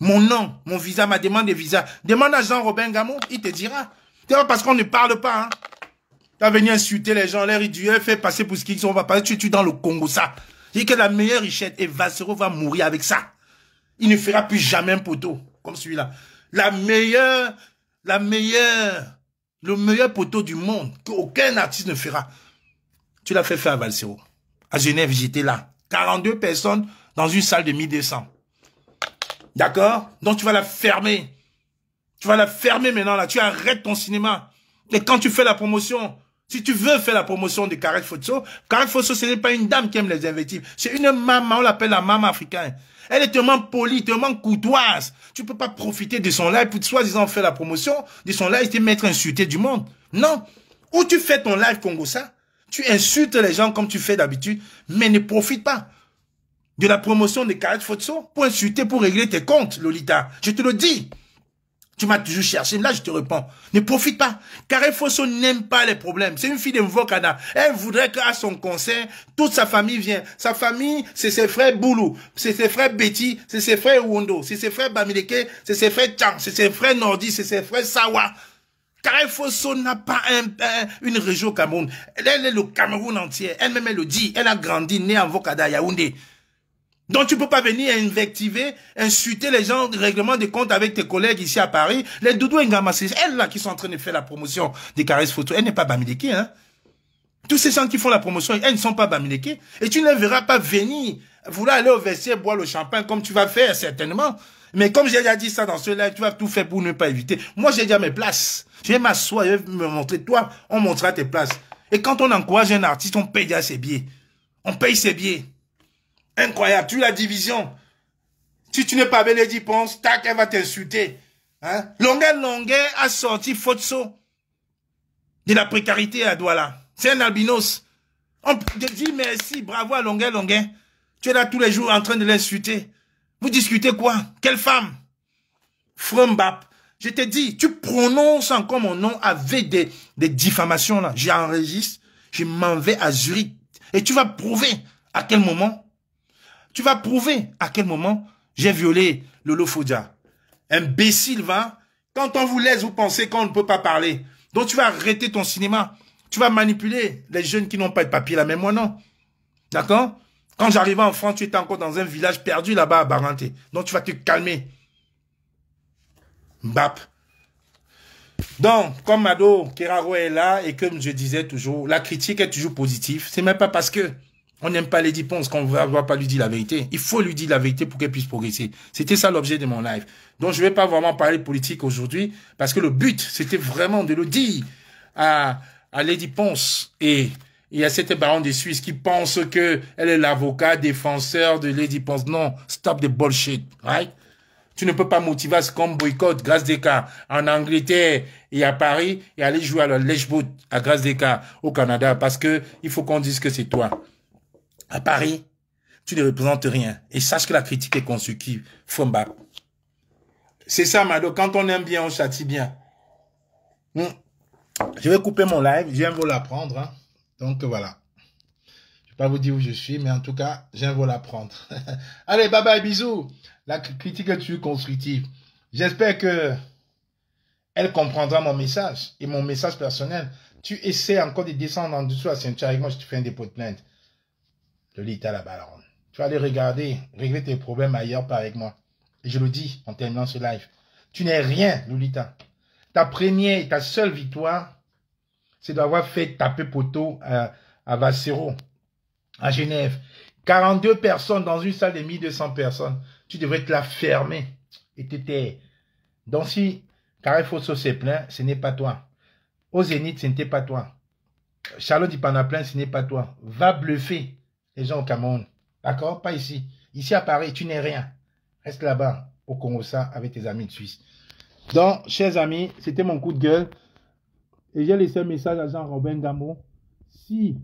Mon nom, mon visa, ma demande de visa. Demande à Jean-Robin Gamon, il te dira. C'est pas parce qu'on ne parle pas, hein. Tu vas venir insulter les gens, les riduels, faire passer pour ce qu'ils sont, on va passer, tu es dans le Congo, ça. J'ai dit que la meilleure richesse, et Valsero va mourir avec ça. Il ne fera plus jamais un poteau. Comme celui-là. Le meilleur poteau du monde, qu'aucun artiste ne fera. Tu l'as fait faire à Valsero. À Genève, j'étais là. 42 personnes dans une salle de 1200. D'accord? Donc tu vas la fermer. Tu vas la fermer maintenant là. Tu arrêtes ton cinéma. Et quand tu fais la promotion, si tu veux faire la promotion de Kareth Fosso, Kareth Fosso, ce n'est pas une dame qui aime les invectives. C'est une maman, on l'appelle la maman africaine. Elle est tellement polie, tellement courtoise. Tu peux pas profiter de son live pour soi-disant faire la promotion de son live et te mettre insulté du monde. Non. Ou tu fais ton live Congo ça, tu insultes les gens comme tu fais d'habitude, mais ne profite pas de la promotion de Kareth Fosso pour insulter, pour régler tes comptes, Lolita. Je te le dis. Tu m'as toujours cherché, là je te réponds. Ne profite pas. Kareth Fosso n'aime pas les problèmes. C'est une fille de Mvokana. Elle voudrait qu'à son concert, toute sa famille vienne. Sa famille, c'est ses frères Boulou, c'est ses frères Betty, c'est ses frères Wondo, c'est ses frères Bamileke, c'est ses frères Chang, c'est ses frères Nordi, c'est ses frères Sawa. Kareth Fosso n'a pas une région au Cameroun. Elle est le Cameroun entier. Elle-même, elle le dit. Elle a grandi, née en Mvokana, Yaoundé. Donc tu peux pas venir invectiver, insulter les gens de règlement de compte avec tes collègues ici à Paris. Les Doudou Ngama, c'est elles là qui sont en train de faire la promotion des Kareth Fosso. Elle n'est pas Bamileke, hein. Tous ces gens qui font la promotion, elles ne sont pas Bamileke. Et tu ne les verras pas venir vouloir aller au vestiaire boire le champagne comme tu vas faire certainement. Mais comme j'ai déjà dit ça dans ce live, tu vas tout faire pour ne pas éviter. Moi j'ai déjà mes places. Je vais m'asseoir, je vais me montrer. Toi, on montrera tes places. Et quand on encourage un artiste, on paye déjà ses billets. On paye ses billets. Incroyable, tu la division. Si tu n'es pas avec Lady Pons, tac, elle va t'insulter. Hein? Longuet a sorti Fosso de la précarité à Douala. C'est un albinos. On te dit merci, bravo à Longuet. Tu es là tous les jours en train de l'insulter. Vous discutez quoi? Quelle femme? Frumbap. Je te dis, tu prononces encore mon nom avec des diffamations là. J'enregistre, je m'en vais à Zurich. Et tu vas prouver à quel moment, j'ai violé Lolo Fodja. Imbécile, va. Quand on vous laisse, vous pensez qu'on ne peut pas parler. Donc tu vas arrêter ton cinéma. Tu vas manipuler les jeunes qui n'ont pas de papier là, mais moi non. D'accord? Quand j'arrivais en France, tu étais encore dans un village perdu là-bas à Baranté. Donc tu vas te calmer. Mbap. Donc, comme Mado Keraro est là, et comme je disais toujours, la critique est toujours positive. C'est même pas parce que on n'aime pas Lady Ponce qu'on ne va pas lui dire la vérité. Il faut lui dire la vérité pour qu'elle puisse progresser. C'était ça l'objet de mon live. Donc, je ne vais pas vraiment parler politique aujourd'hui, parce que le but, c'était vraiment de le dire à Lady Ponce et à cette baronne de Suisse qui pense que elle est l'avocat défenseur de Lady Ponce. Non, stop the bullshit, right? Tu ne peux pas motiver ce qu'on boycotte Grâce des cas en Angleterre et à Paris et aller jouer à la lèche-boot à Grâce des cas au Canada parce que il faut qu'on dise que c'est toi. À Paris, tu ne représentes rien. Et sache que la critique est constructive. Fomba. C'est ça, Mado. Quand on aime bien, on châtie bien. Je vais couper mon live. Je viens vous l'apprendre. Hein. Donc, voilà. Je ne vais pas vous dire où je suis, mais en tout cas, je viens vous l'apprendre. Allez, bye bye, bisous. La critique est toujours constructive. J'espère que elle comprendra mon message et mon message personnel. Tu essaies encore de descendre en dessous de la ceinture avec moi, je te fais un dépôt de plainte. Le lit à la baronne. Tu vas aller regarder, régler tes problèmes ailleurs, pas avec moi. Et je le dis en terminant ce live. Tu n'es rien, Lolita. Ta première et ta seule victoire, c'est d'avoir fait taper poteau à Vassero, à Genève. 42 personnes dans une salle de 1200 personnes. Tu devrais te la fermer et te taire. Donc si Carrefour s'est plaint, ce n'est pas toi. Au Zénith, ce n'était pas toi. Charlotte Dipanaplein, ce n'est pas toi. Va bluffer les gens au Cameroun. D'accord? Pas ici. Ici à Paris, tu n'es rien. Reste là-bas, au Congo-Ça, avec tes amis de Suisse. Donc, chers amis, c'était mon coup de gueule. Et j'ai laissé un message à Jean-Robin Gamot. Si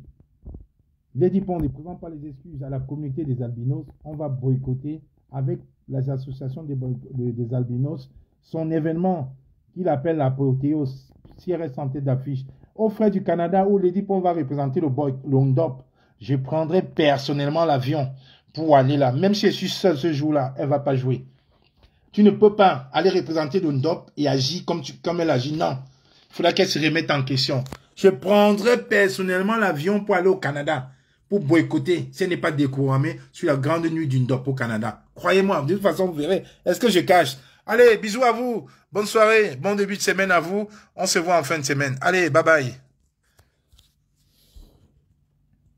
Lady Ponce ne présente pas les excuses à la communauté des albinos, on va boycotter avec les associations des albinos son événement qu'il appelle l'apothéose, si elle reste en tête d'affiche. Au frais du Canada où Lady Ponce va représenter le Ndop, je prendrai personnellement l'avion pour aller là. Même si je suis seul ce jour-là, elle ne va pas jouer. Tu ne peux pas aller représenter le Ndop et agir comme elle agit. Non. Il faudra qu'elle se remette en question. Je prendrai personnellement l'avion pour aller au Canada, pour boycotter. Ce n'est pas découramer sur la grande nuit du Ndop au Canada. Croyez-moi, de toute façon, vous verrez. Est-ce que je cache? Allez, bisous à vous. Bonne soirée, bon début de semaine à vous. On se voit en fin de semaine. Allez, bye bye.